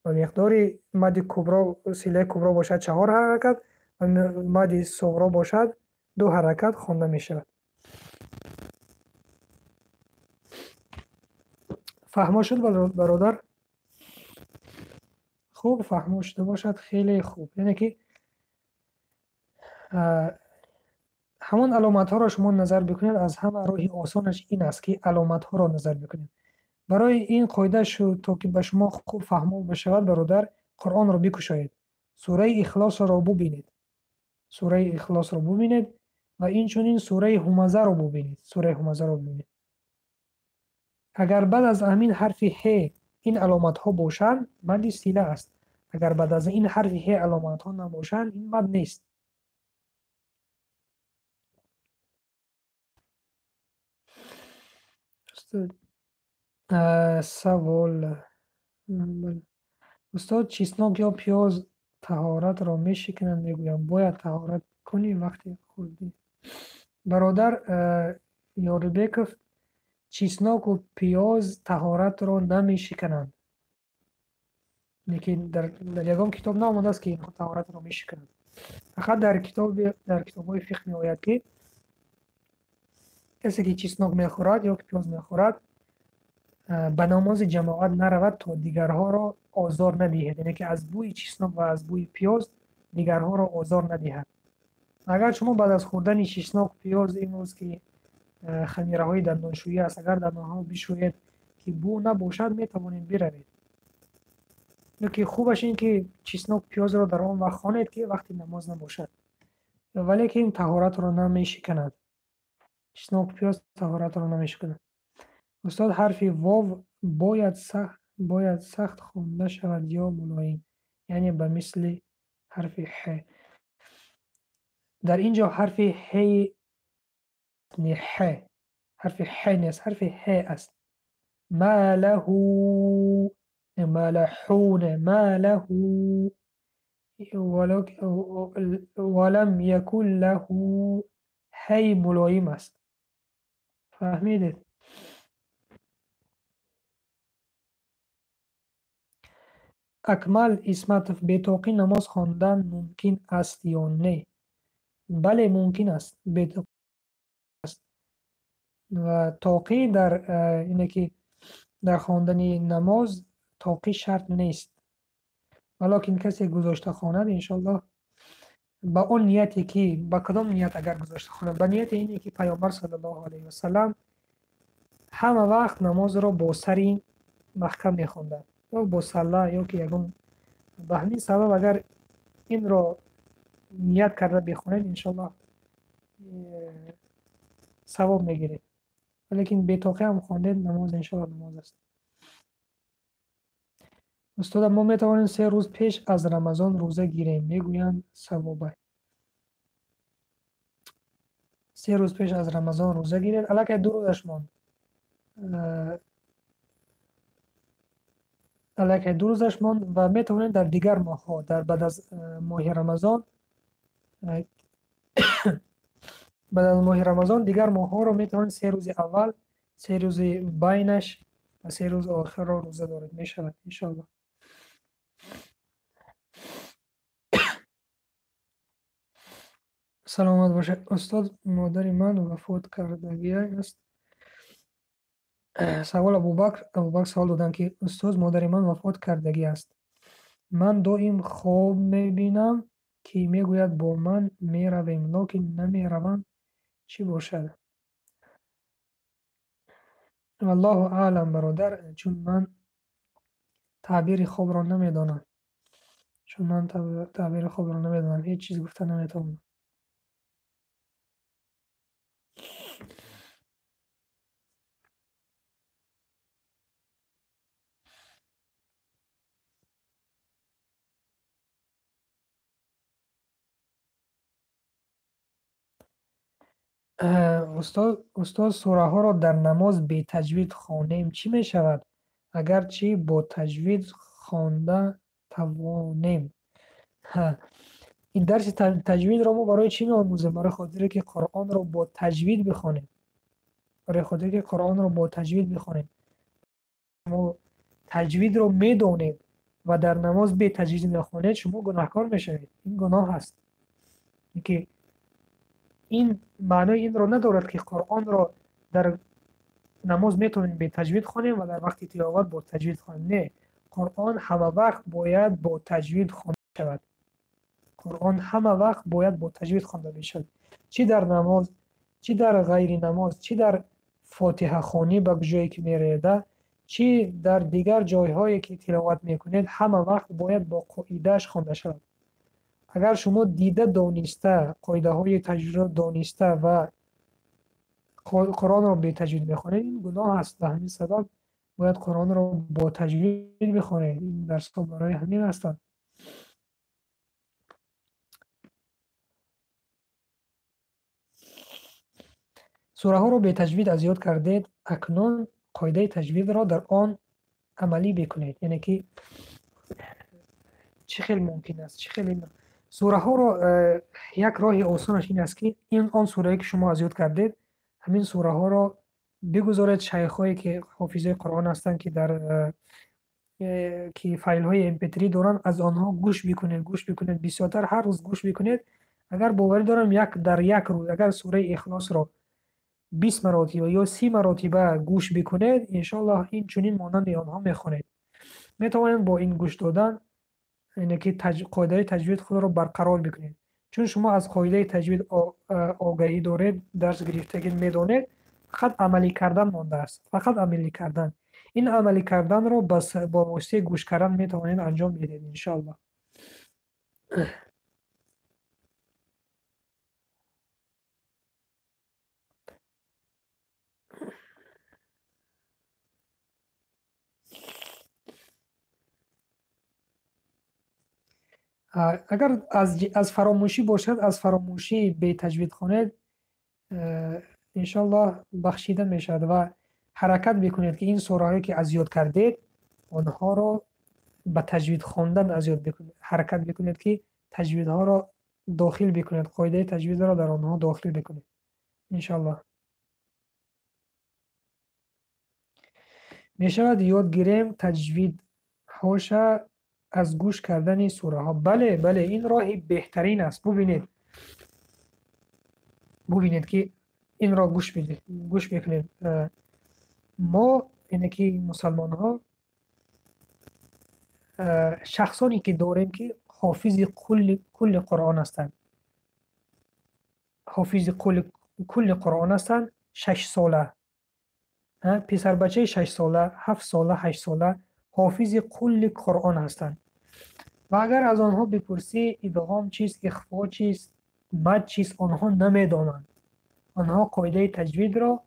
Speaker 1: و مقدار مد کبرا سیله کبرا باشد 4 حرکت مد صغرا باشد 2 حرکت خوانده می شود. فهما شد برادر؟ خوب فهما شده باشد خیلی خوب. یعنی که همون علامت ها را شما نظر بکنید. از همه راه آسانش این است که علامت ها را نظر بکنید. برای این قاعده شو تا که به شما خوب فهمو بشود برادر، قرآن را بکشایید. سوره اخلاص را ببینید. سوره اخلاص را ببینید و این چنین سوره همزه را ببینید. سوره همزه را ببینید. اگر بعد از همین حرف ه این علامت ها باشند مد سیله است. اگر بعد از این حرف ه علامت ها نباشند این مد نیست. سوال استاد چیسناک یا پیاز طهارت را می شکنند؟ میگویم باید طهارت کنی وقتی خوردی. برادر یاربکف، چیسناک و پیاز طهارت را نمی شکنند، لیکن در یگام کتاب نامده است که اینها طهارت را می شکنند. فقط در کتاب های فقه می آید که کسی که چیسناک می خورد یا که پیاز می خورد به نماز جماعت نرود تا دیگرها را آزار ندهد. یعنی که از بوی چیسناک و از بوی پیاز دیگرها را آزار ندهد. اگر شما بعد از خوردن چیسناک پیاز امروز که خمیره های دندانشویی است، اگر دندانها بشوید که بو نباشد می توانید بروید. لیکن خوبش این که چیسناک پیاز را در آن وقت خوانید که وقتی نماز نباشد، ولی که این طهارت را نمی شکند. چیسناک پیاز طهارت را نمی شکند. استاد حرف واو باید سخت خوانده شود یا ملایم؟ یعنی به مثل حرف ح. در اینجا حرف ح حرف ح نیست، حرف ح است. ما له ملحون ما له ولم یکن له هی ملایم است. فهمیدید؟ اکمل اسمت بی‌توقی نماز خواندن ممکن است یا نه؟ بله ممکن است. بی‌توقی است و توقی در اینه که در خواندن نماز توقی شرط نیست، ولیکن کسی گذاشته خواند انشالله با اون نیتی که با کدام نیت اگر گذاشته خواند، با نیت اینه که پیامبر صلی الله علیه و سلم همه وقت نماز را با سری محکم می‌خواندند یا با سله یا که یگون. به همین سبب اگر این را نیت کرده بخونید انشالله ثواب میگیرید. ولیکن بی‌توقی هم خواندید نماز انشالله نماز است. استاد ما میتوانیم 3 روز پیش از رمضان روزه گیریم، میگویند ثوابه. 3 روز پیش از رمضان روزه گیرید، البته 2 روزش ماند. البته 2 روزش ماند و میتوانید در دیگر ماه ها در بعد از ماه رمضان بعد از ماه رمضان دیگر ماه ها رو میتوانید 3 روز اول، 3 روز بینش و 3 روز آخر رو روزه دارید. میشود ان شاء الله. سلامت باشه. استاد مادر من وفات کردگی است. سوال ابوبکر سوال دادن که استاد مادر من وفات کردگی است. من دائم خواب میبینم که میگوید با من میرویم لیکن نمیروم، چی باشد؟ والله اعلم برادر، چون من تعبیر خواب را نمیدانم. هیچ چیز گفته نمیتونم. استاد سوره ها را در نماز به تجوید خوانیم چی می شود؟ اگرچه با تجوید خوانده توانیم. این درس تجوید را ما برای چی می آموزیم؟ برای خاطر که قرآن را با تجوید بخوانیم. ما تجوید را میدونید و در نماز به تجوید میخوانید، شما گناهکار میشوید. این گناه هست. که این معنای این رو ندارد که قرآن را در نماز میتونیم به تجوید خوانیم و در وقت تلاوت با تجوید خوانیم. نه، قرآن همه وقت باید با تجوید خوانده شود. قرآن همه وقت باید با تجوید خوانده بشود، چی در نماز، چی در غیر نماز، چی در فاتحه خوانی به جایی که میریده، چی در دیگر جایهایی که تلاوت میکنید، همه وقت باید با قاعدهش خوانده شود. اگر شما دیده دانسته قاعده های تجوید را دانسته و قرآن را به تجوید میخوانید، این گناه است. به همین سبب باید قرآن را با تجوید بخوانید. این درس ها برای همین هستند. سوره ها را به تجوید از یاد کردید، اکنون قاعده تجوید را در آن عملی بکنید. یعنی که چه خیلی ممکن است، چه خیلی سوره ها را یک راه آسانش این است که این آن سوره که شما از یاد کردید، همین سوره ها را بگذارید شیخ هایی که حافظه قرآن هستند که در که فایل های MP3 دارن، از آنها گوش بکنید بسیارتر، هر روز گوش بکنید. اگر باور دارم در یک روز اگر سوره اخلاص را 20 مرتبه یا 30 مرتبه گوش بکنید، انشالله این چنین مانند آنها میخونید. میتوانید با این گوش دادن اینه که قاعده تجوید خود را برقرار بکنید. چون شما از قاعده تجوید آگاهی دارید، درس گرفتگی میدونید، فقط عملی کردن مانده است. فقط عملی کردن. این عملی کردن را با واسطه گوش کردن میتوانید انجام بدید انشالله. اگر از فراموشی باشد، از فراموشی به تجوید خونید، انشالله بخشیده می شود و حرکت بکنید که این سوره هایی که از یاد کردید آنها را به تجوید خواندن از یاد بکنید. حرکت بکنید که تجوید ها را داخل بکنید، قاعده تجوید را در آنها داخل بکنید انشالله. می شود یاد گیریم تجوید هاشه از گوش کردن سوره ها. بله این راهی بهترین است. ببینید که این را گوش بکنید. ما اینه که مسلمان ها شخصانی که داریم که حافظ کل قرآن هستند، حافظ کل قرآن هستند، 6 ساله، پسر بچه 6 ساله، 7 ساله، 8 ساله حافظ کل قرآن هستند. و اگر از آنها بپرسی ادغام چیست، اخفا چیست، مد چیست، آنها نمیدانند. آنها قاعده تجوید را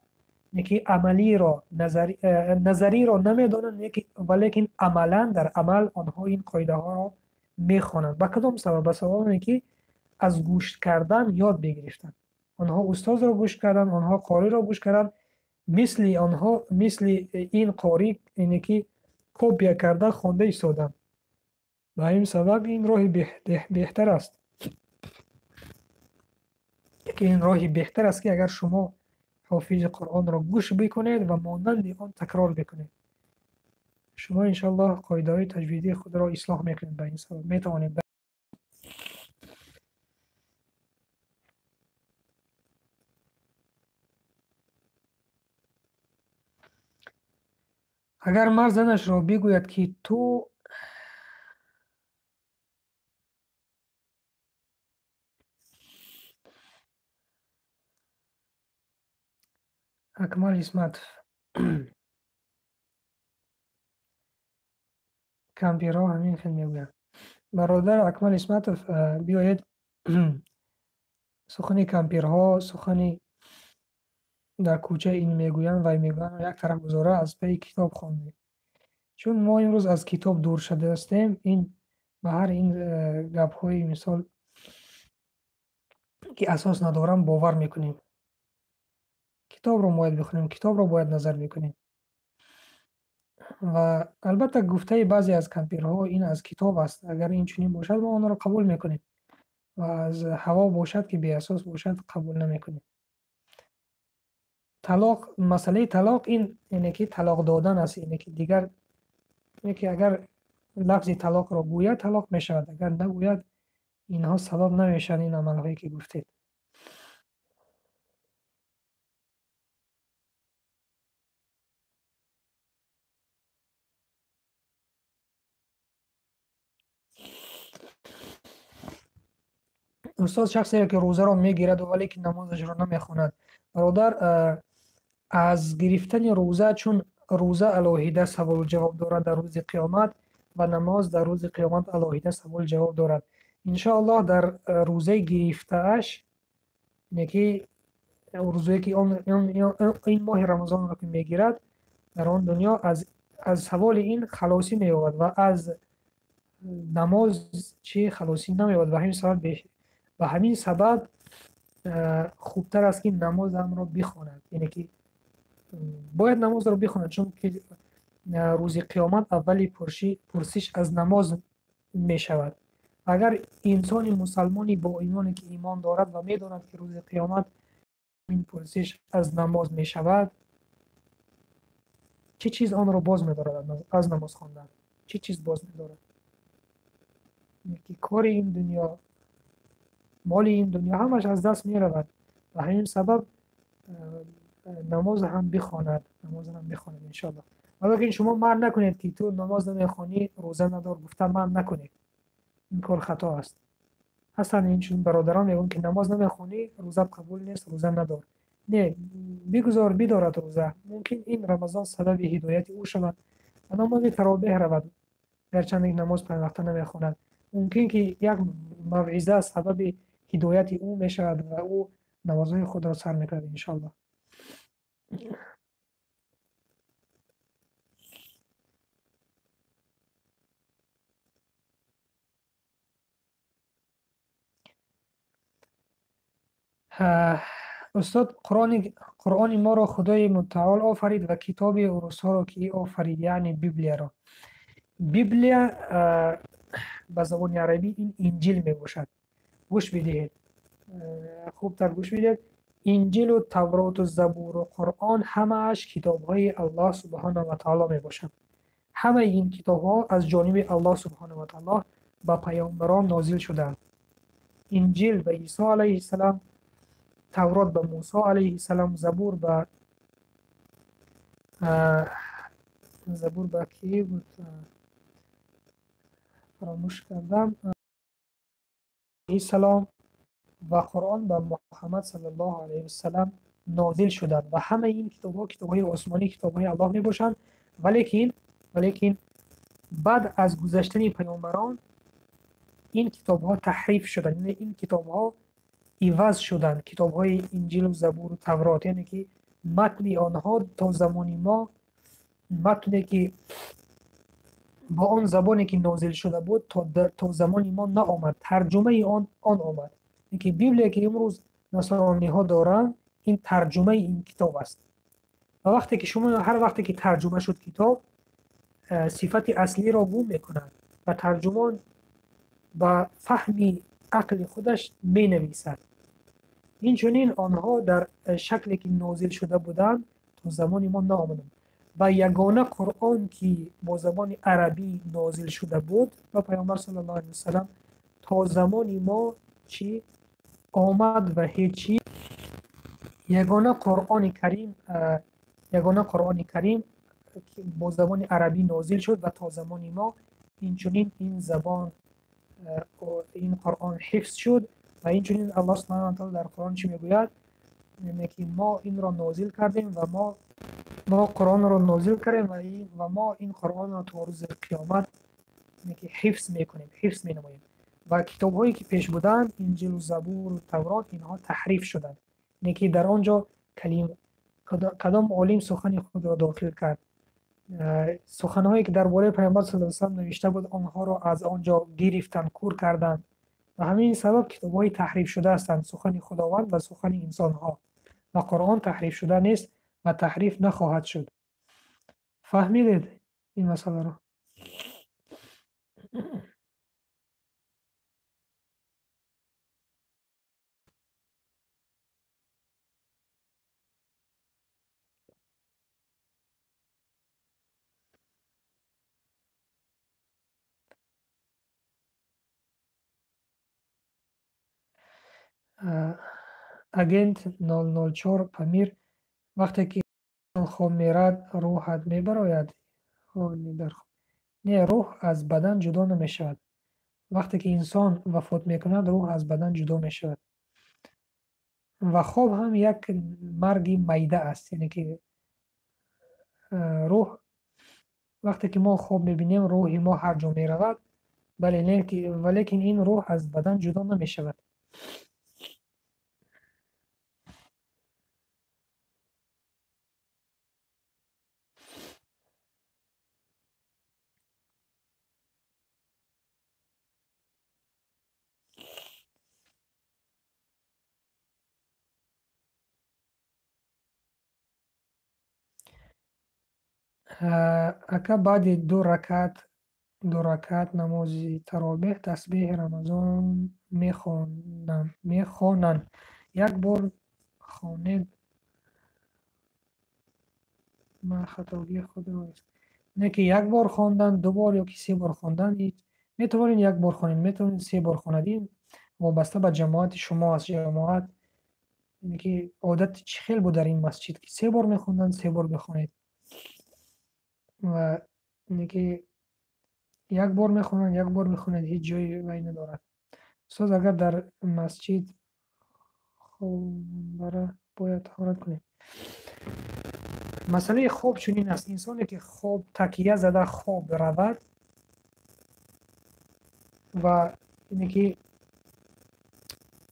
Speaker 1: که عملی را نظری را نمیدانند، ولیکن عملا در عمل آنها این قاعده ها را میخوانند. به کدام سبب؟ به سبب که از گوش کردن یاد بگرفتند. آنها استاد را گوش کردند، آنها قاری را گوش کردند، مثل این قاری اینه که کپی کرده خوانده ایستادند. به این سبب این راه بهتر است. که این راهی بهتر است که اگر شما حافظ قرآن را گوش بکنید و مانند آن تکرار بکنید، شما انشالله قاعده های تجویدی خود را اصلاح میکنید. به این سبب میتوانید اگر مرد زنش را بگوید که تو اکمال اسمت کمپیرها همین خیلی میگوید. برادر اکمال اسمت بیاید سخنی کمپیرها، سخنی در کوچه این میگویند و میگویند یک طرف گذاره از پی کتاب خوانده. چون ما امروز از کتاب دور شده هستیم، این به هر این گپ های مثال که اساس ندارم باور میکنیم. کتاب رو باید بخونیم، کتاب رو باید نظر بکنیم. و البته گفته بعضی از کمپیرها این از کتاب است. اگر این چنین باشد ما آن را قبول میکنیم و از هوا باشد که بی اساس باشد قبول نمیکنیم. طلاق، مسئله طلاق اینه که طلاق دادن است. اینه که دیگر اینه که اگر لفظ طلاق را گوید طلاق می شود، اگر نگوید اینها سبب نمیشن این عملهایی که گفتید. استاد شخصی که روزه را میگیرد ولی که نمازش را نمیخواند، برادر، از گرفتن روزه، چون روزه علاهیده سوال و جواب دارد در روز قیامت و نماز در روز قیامت علاهیده سوال و جواب دارد. انشاءالله در روزه گرفته اش، یعنی که روزه که این ماه رمضان را که میگیرد در آن دنیا از سوال این خلاصی می‌یابد و از نماز چی خلاصی نمی‌یابد. و همین سبب خوبتر است که نماز هم را بخواند، یعنی که باید نماز را بخواند، چون که روز قیامت اولی پرسش از نماز می شود. اگر انسان مسلمانی با ایمانی که ایمان دارد و می داند که روز قیامت این پرسش از نماز می شود، چه چیز آن را باز می دارد از نماز خواندن؟ چه چیز باز می دارد؟ که کار این دنیا، مال این دنیا همش از دست می رود و همین سبب نماز هم بخواند، نماز هم بخواند انشاءالله. ولی شما مرد نکنید که تو نماز نمیخوانی روزه ندار، گفتن مرد نکنید، این کار خطا است. اصلا این چون برادران میگن که نماز نمیخوانی روزه قبول نیست، روزه ندار. نه، بگذار بدارد روزه، ممکن این رمضان سبب هدایت او شود و نماز تراویح رود، گرچند یک نماز پنج وقته نمیخواند. ممکن که یک موعظه سبب هدایت او میشود و او نمازهای خود را سر میکرد انشاءالله. استاد، قرآن ما را خدای متعال آفرید و کتاب عروس ها را که ای آفرید، یعنی بیبلیا را. بیبلیا به زبان عربی این انجیل می باشد. گوش بدهید، خوبتر گوش بدهید. انجیل و تورات و زبور و قرآن همه اش کتاب های الله سبحانه و تعالی می باشد. همه این کتاب ها از جانب الله سبحانه و تعالی به پیامبران نازل شدند. انجیل به عیسی علیه السلام، تورات به موسی علیه السلام، زبور به کی بود؟ فراموش کردم. السلام و قرآن به محمد صلی الله علیه و سلم نازل شدند و همه این کتاب های آسمانی، کتاب های الله می باشند. ولیکن بعد از گذشتن پیامبران این کتاب ها تحریف شدند، یعنی این کتاب ها عوض شدند، کتاب های انجیل و زبور و تورات، یعنی که متن آنها تا زمان ما، متنی که با آن زبانی که نازل شده بود تا زمان ما نآمد، ترجمه آن آمد. اینکه بیبلی که امروز نصرانی ها دارن، این ترجمه این کتاب است. و وقتی که شما هر وقتی که ترجمه شد کتاب، صفت اصلی را گم میکنند و ترجمان با فهم عقل خودش می نویسد. این چنین آنها در شکلی که نازل شده بودند تا زمان ما نآمدند. و یگانه قرآن که با زبان عربی نازل شده بود و پیامبر صلی الله علیه وسلم تا زمان ما چی آمد و هیچی. یگانه قرآن کریم که با زبان عربی نازل شد و تا زمان ما این چنین این زبان این قرآن حفظ شد. و این چنین الله سبحانه و تعالی در قرآن چی میگوید؟ یعنی که ما این را نازل کردیم و ما قرآن را نازل کردیم و ما این قرآن را تا روز قیامت که حفظ میکنیم، حفظ مینماییم. و کتاب هایی که پیش بودن، انجیل و زبور و تورات، اینها تحریف شدند، یعنی که در آنجا کدام عالم سخن خود را داخل کرد، سخنهایی که درباره پیامبر صلی الله علیه و سلم نوشته بود آنها را از آنجا گرفتند، کور کردند. و همین سبب کتاب های تحریف شده هستند، سخن خداوند و سخن انسان ها. و قرآن تحریف شده نیست و تحریف نخواهد شد. فهمیدید این مسئله را؟ агент 004 پامیر وقتی که خواب میرد روحت میبراید. نه، روح از بدن جدا نمیشود. وقتی که انسان وفات میکند روح از بدن جدا میشود و خواب هم یک مرگ میده است. یعنی که روح وقتی که ما خواب میبینیم روح ما هر جا میرود، ولیکن این روح از بدن جدا نمیشود. اکا بعد دو رکعت نماز تراویح تسبیح رمضان میخوانند. یک بار خوانید ما خطاگی خود را است. نه که یک بار خواندن، دو بار یا که سه بار خواندن. میتوانید یک بار خوانید، میتوانید سه بار خوانید. وابسته به جماعت شما است. جماعت اینه که عادت چه خیلی بود در این مسجد که سه بار میخوندن سه بار بخونید و اینه که یک بار میخونن یک بار بخونید، هیچ جایی وای ندارد. استاد اگر در مسجد خوب برای باید طهارت کنید. مسئله خواب چنین است، انسانی که خواب تکیه زده خواب رود و اینه که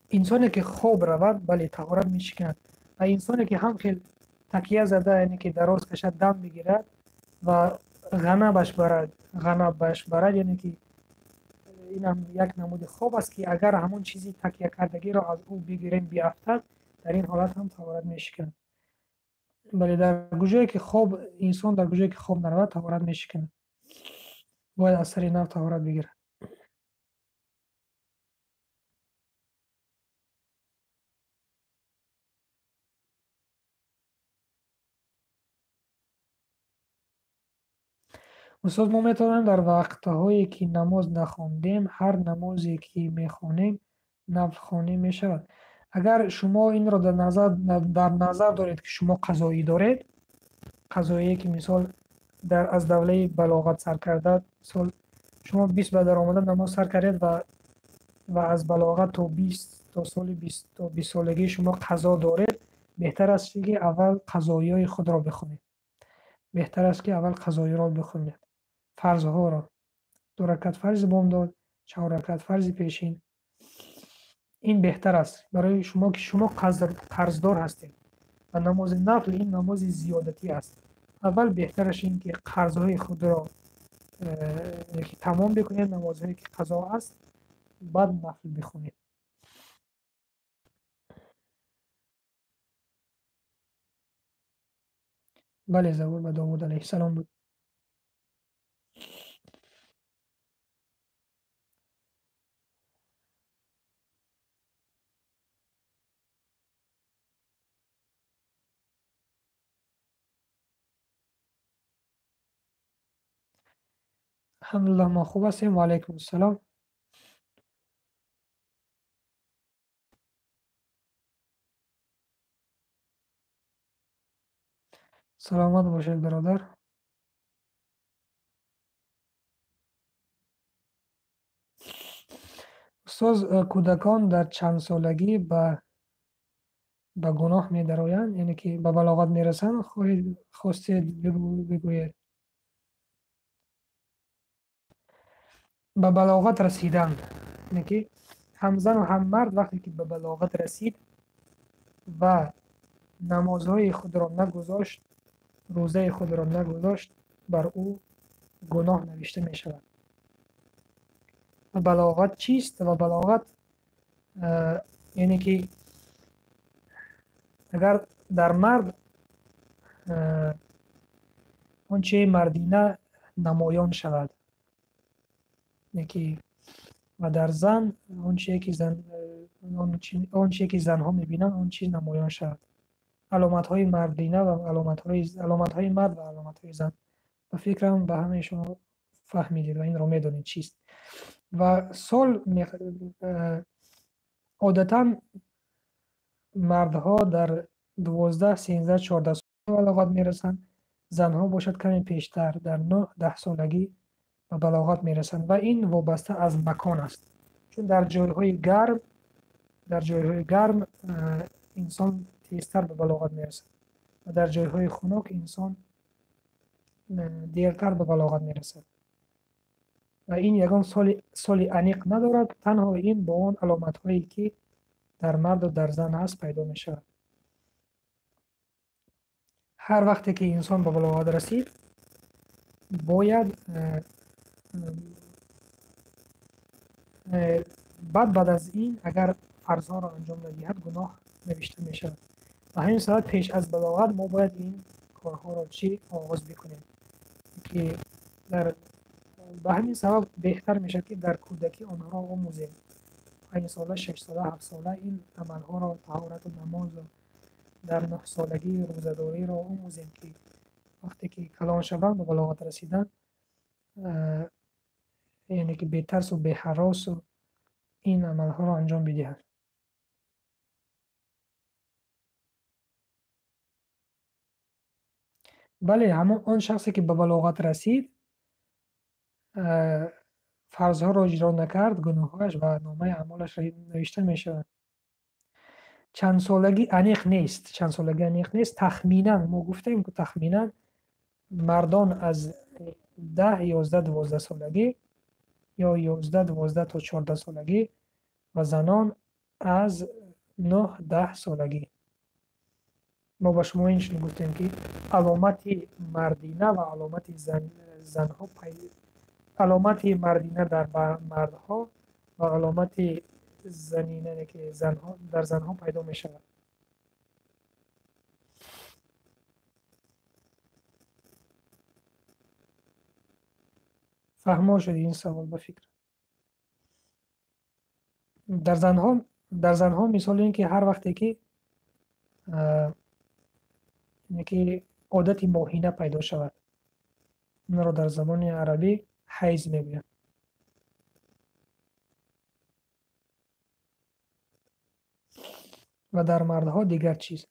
Speaker 1: انسانی که خواب رود بله طهارت میشکند و انسانی که هم خیلی تکیه زده یعنی که دراز کشد دم میگیرد و غنبش برد یعنی که این هم یک نمود خواب است که اگر همون چیزی تکیه کردگی را از او بگیریم بیافتد در این حالت هم طهارت میشکند. ولی در گوشه که خواب انسان در گوشه که خواب نرود طهارت میشکند، باید از سر نو طهارت بگیرد. استاد ما میتونیم در وقتهایی که نماز نخواندیم هر نمازی که میخوانیم نفخوانی میشود. اگر شما این را در نظر دارید که شما قضایی دارید، قضایی که مثال از دوره بلاغت سر کرده، مثال شما 20 به در آمده نماز سر کردید و از بلاغت تا 20 تا سال 20 تا 20 سالگی شما قضا دارید، بهتر است که اول قضایی خود را بخونید. بهتر است که اول قضایی را بخونید. فرض ها را 2 رکعت فرض بامداد، 4 رکعت فرض پیشین، این بهتر است برای شما که شما قرضدار هستید و نماز نفل این نماز زیادتی است. اول بهترش این که قرضهای خود را تمام بکنید، نمازهایی که قضا است بعد نفل بخونید. بله زبور به داوود علیه السلام بود. الحمدلله ما خوب هستیم. و علیکم السلام. سلامت باشید برادر. استاد کودکان در چند سالگی به گناه می درآیند، یعنی که به بلاغت می رسند؟ خواستید بگویید. به بلاغت رسیدن یعنی که هم زن و هم مرد وقتی که به بلاغت رسید و نمازهای خود را نگذاشت، روزه خود را نگذاشت، بر او گناه نوشته می شود. و بلاغت چیست؟ و بلاغت یعنی که اگر در مرد آنچه مردینه نمایان شود، یعنی که و در زن آنچه که زنها میبینن آن چیز نمایان شود. علامت های مردینه و علامت های مرد و علامت های زن. و فکرم به همه شما فهمیدید و این را میدونید چیست. و سال عادتا مردها در 12 13 14 سال به بلاغت میرسند، زنها باشد کمی پیشتر در 9 10 سالگی به بلاغت میرسند و این وابسته از مکان است. چون در جایهای گرم انسان تیزتر به بلاغت میرسد و در جایهای خنک انسان دیرتر به بلاغت میرسد و این یگان سال انیق ندارد، تنها این با آن علامت هایی که در مرد و در زن هست پیدا می شود. هر وقتی که انسان به بلاغت رسید باید بعد از این اگر فرضها را انجام ندهد گناه نوشته می شود و همین سبب پیش از بلاغت ما باید این کارها را آغاز بکنیم که به همین سبب بهتر میشه که در کودکی آنها را آموزیم. 5 ساله 6 ساله 7 ساله این عملها را طهارت و نماز و در 9 سالگی روزه‌داری را آموزیم که وقتی که کلان شوند به بلاغت رسیدن یعنی که بی ترس و بی هراس و این عملها را انجام بدهند. بله، همون آن شخصی که به بلاغت رسید فرضها را اجرا نکرد گناهش و نامه اعمالش نوشته می شود. چند سالگی انیق نیست. تخمینا ما گفتیم که تخمینا مردان از 10 11 12 سالگی یا 11 12 تا 14 سالگی و زنان از 9 10 سالگی. ما با شما اینش گفتیم که علامت مردینه و علامت زنها علامت مردینه در مردها و علامت زنینه که در زنها پیدا می شود. فهمو شد این سوال به فکر. در زنها مثال این که هر وقتی که عادت ماهینه پیدا شود، این را در زبان عربی حیض میگویند. و در مردها دیگر چیز.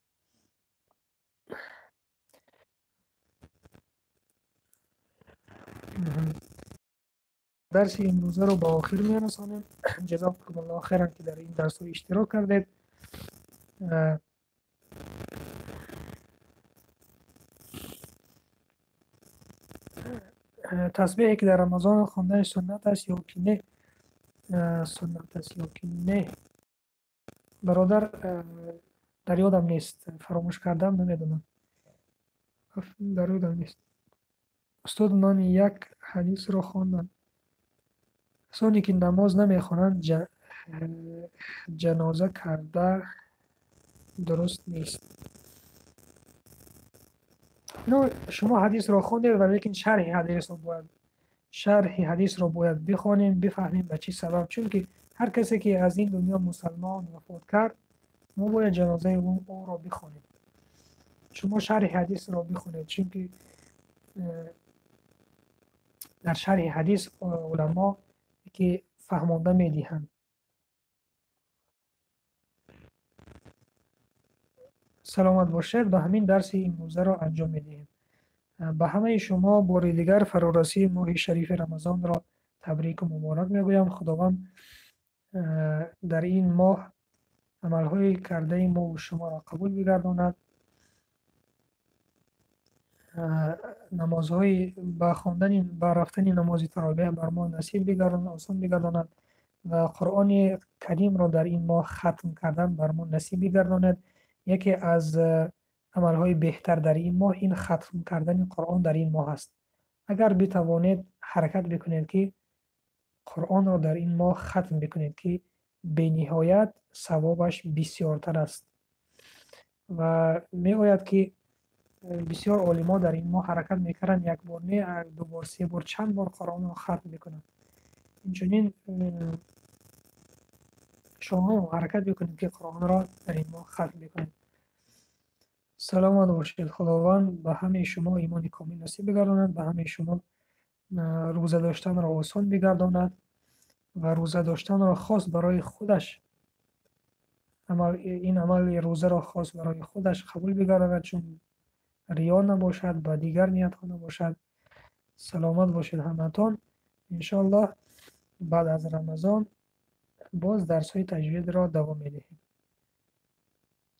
Speaker 1: درس امروزه رو به آخر میرسانیم. جزاکم الله خیرا که در این درس رو اشتراک کردید. تسبیحی که در رمضان خواندن سنت است یا که نه؟ سنت است یا که نه؟ برادر در یادم نیست، فراموش کردم، نمیدونم، در یادم نیست. استاد من یک حدیث رو خواندن، کسانی که نماز نمیخوانند جنازه کرده درست نیست. شما حدیث رو خواندید ولیکن شرح حدیث رو باید بخوانیم، بفهمیم به چی سبب. چون که هر کسی که از این دنیا مسلمان وفات کرد ما باید جنازه او را بخوانیم. شما شرح حدیث رو بخونید، چون که در شرح حدیث علما که فهمانده میدهند. سلامت باشید. به همین درس این موزه را انجام میدهیم. به همه شما بار دیگر فرارسی ماه شریف رمضان را تبریک و مبارک میگویم. خداوند در این ماه عملهای کرده ما و شما را قبول بگرداند، نمازهای با خواندن با رفتن نماز تراویح بر ما نصیب بگرداند، آسان بگرداند و قرآن کریم را در این ماه ختم کردن بر ما نصیب بگرداند. یکی از عملهای بهتر در این ماه این ختم کردن قرآن در این ماه است. اگر بتوانید حرکت بکنید که قرآن را در این ماه ختم بکنید که به نهایت ثوابش بسیارتر است و می آید که بسیار علما در این ماه حرکت میکردن، یک بار نه، دو بار، سه بار، چند بار قرآن را ختم میکنن. اینچنین شما حرکت بکنید که قرآن را در این ماه ختم بکنید. سلامت باشید. خداوند به همه شما ایمان کامل نصیب بگرداند، به همه شما روزه داشتن را آسان بگرداند و روزه داشتن را خاص برای خودش این عمل روزه را خاص برای خودش قبول بگردد، چون ریا نباشد، با دیگر نیت ها نباشد. سلامت باشید همتون. انشالله بعد از رمضان باز درس های تجوید را دوام میدهیم،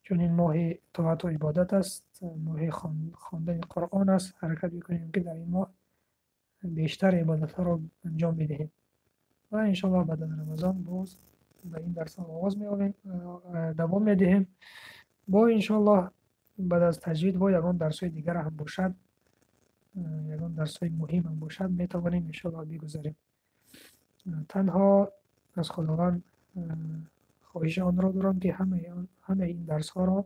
Speaker 1: چون این ماه طاعت و عبادت است، ماه خواندن قرآن است. حرکت میکنیم که در این ماه بیشتر عبادت ها را انجام بدهیم و انشالله بعد از رمضان باز به این درس ها آغاز می‌یابیم، دوام میدهیم. با انشالله بعد از تجوید با یگان درس های دیگر هم باشد، یگان درس های مهم هم باشد، میتوانیم انشالله بگذاریم. تنها از خداوند خواهش آن را دارم که همه این درس ها را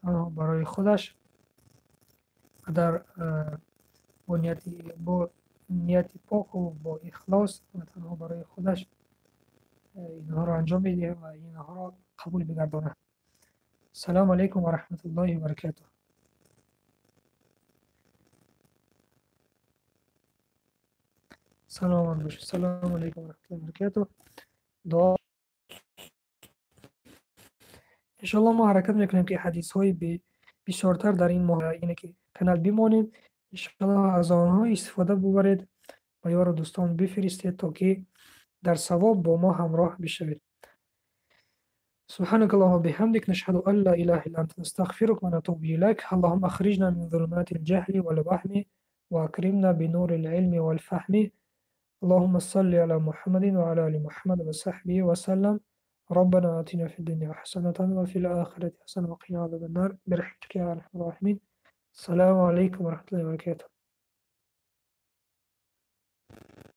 Speaker 1: تنها برای خودش در با نیت پاک و با اخلاص و تنها برای خودش اینها را انجام بده و اینها را قبول بگرداند. السلام علیکم و رحمت الله و برکاته. سلام علیکم و رحمت الله و برکاته. دعا انشالله ما حرکت میکنیم که حدیث های بسیارتر در این ماه اینه که کانال بمانیم. انشالله از آنها استفاده ببرید و یار دوستان بفرستید تا که در ثواب با ما همراه بشوید. سبحانك اللهم وبحمدك نشهد أن لا إله إلا أنت نستغفرك ونتوب إليك. اللهم أخرجنا من ظلمات الجهل والوهم وأكرمنا بنور العلم والفهم. اللهم صل على محمد وعلى آل محمد وصحبه وسلم. ربنا آتنا في الدنيا حسنة وفي الآخرة حسنة وقنا عذاب النار برحمتك يا أرحم الراحمين. السلام عليكم ورحمة الله وبركاته.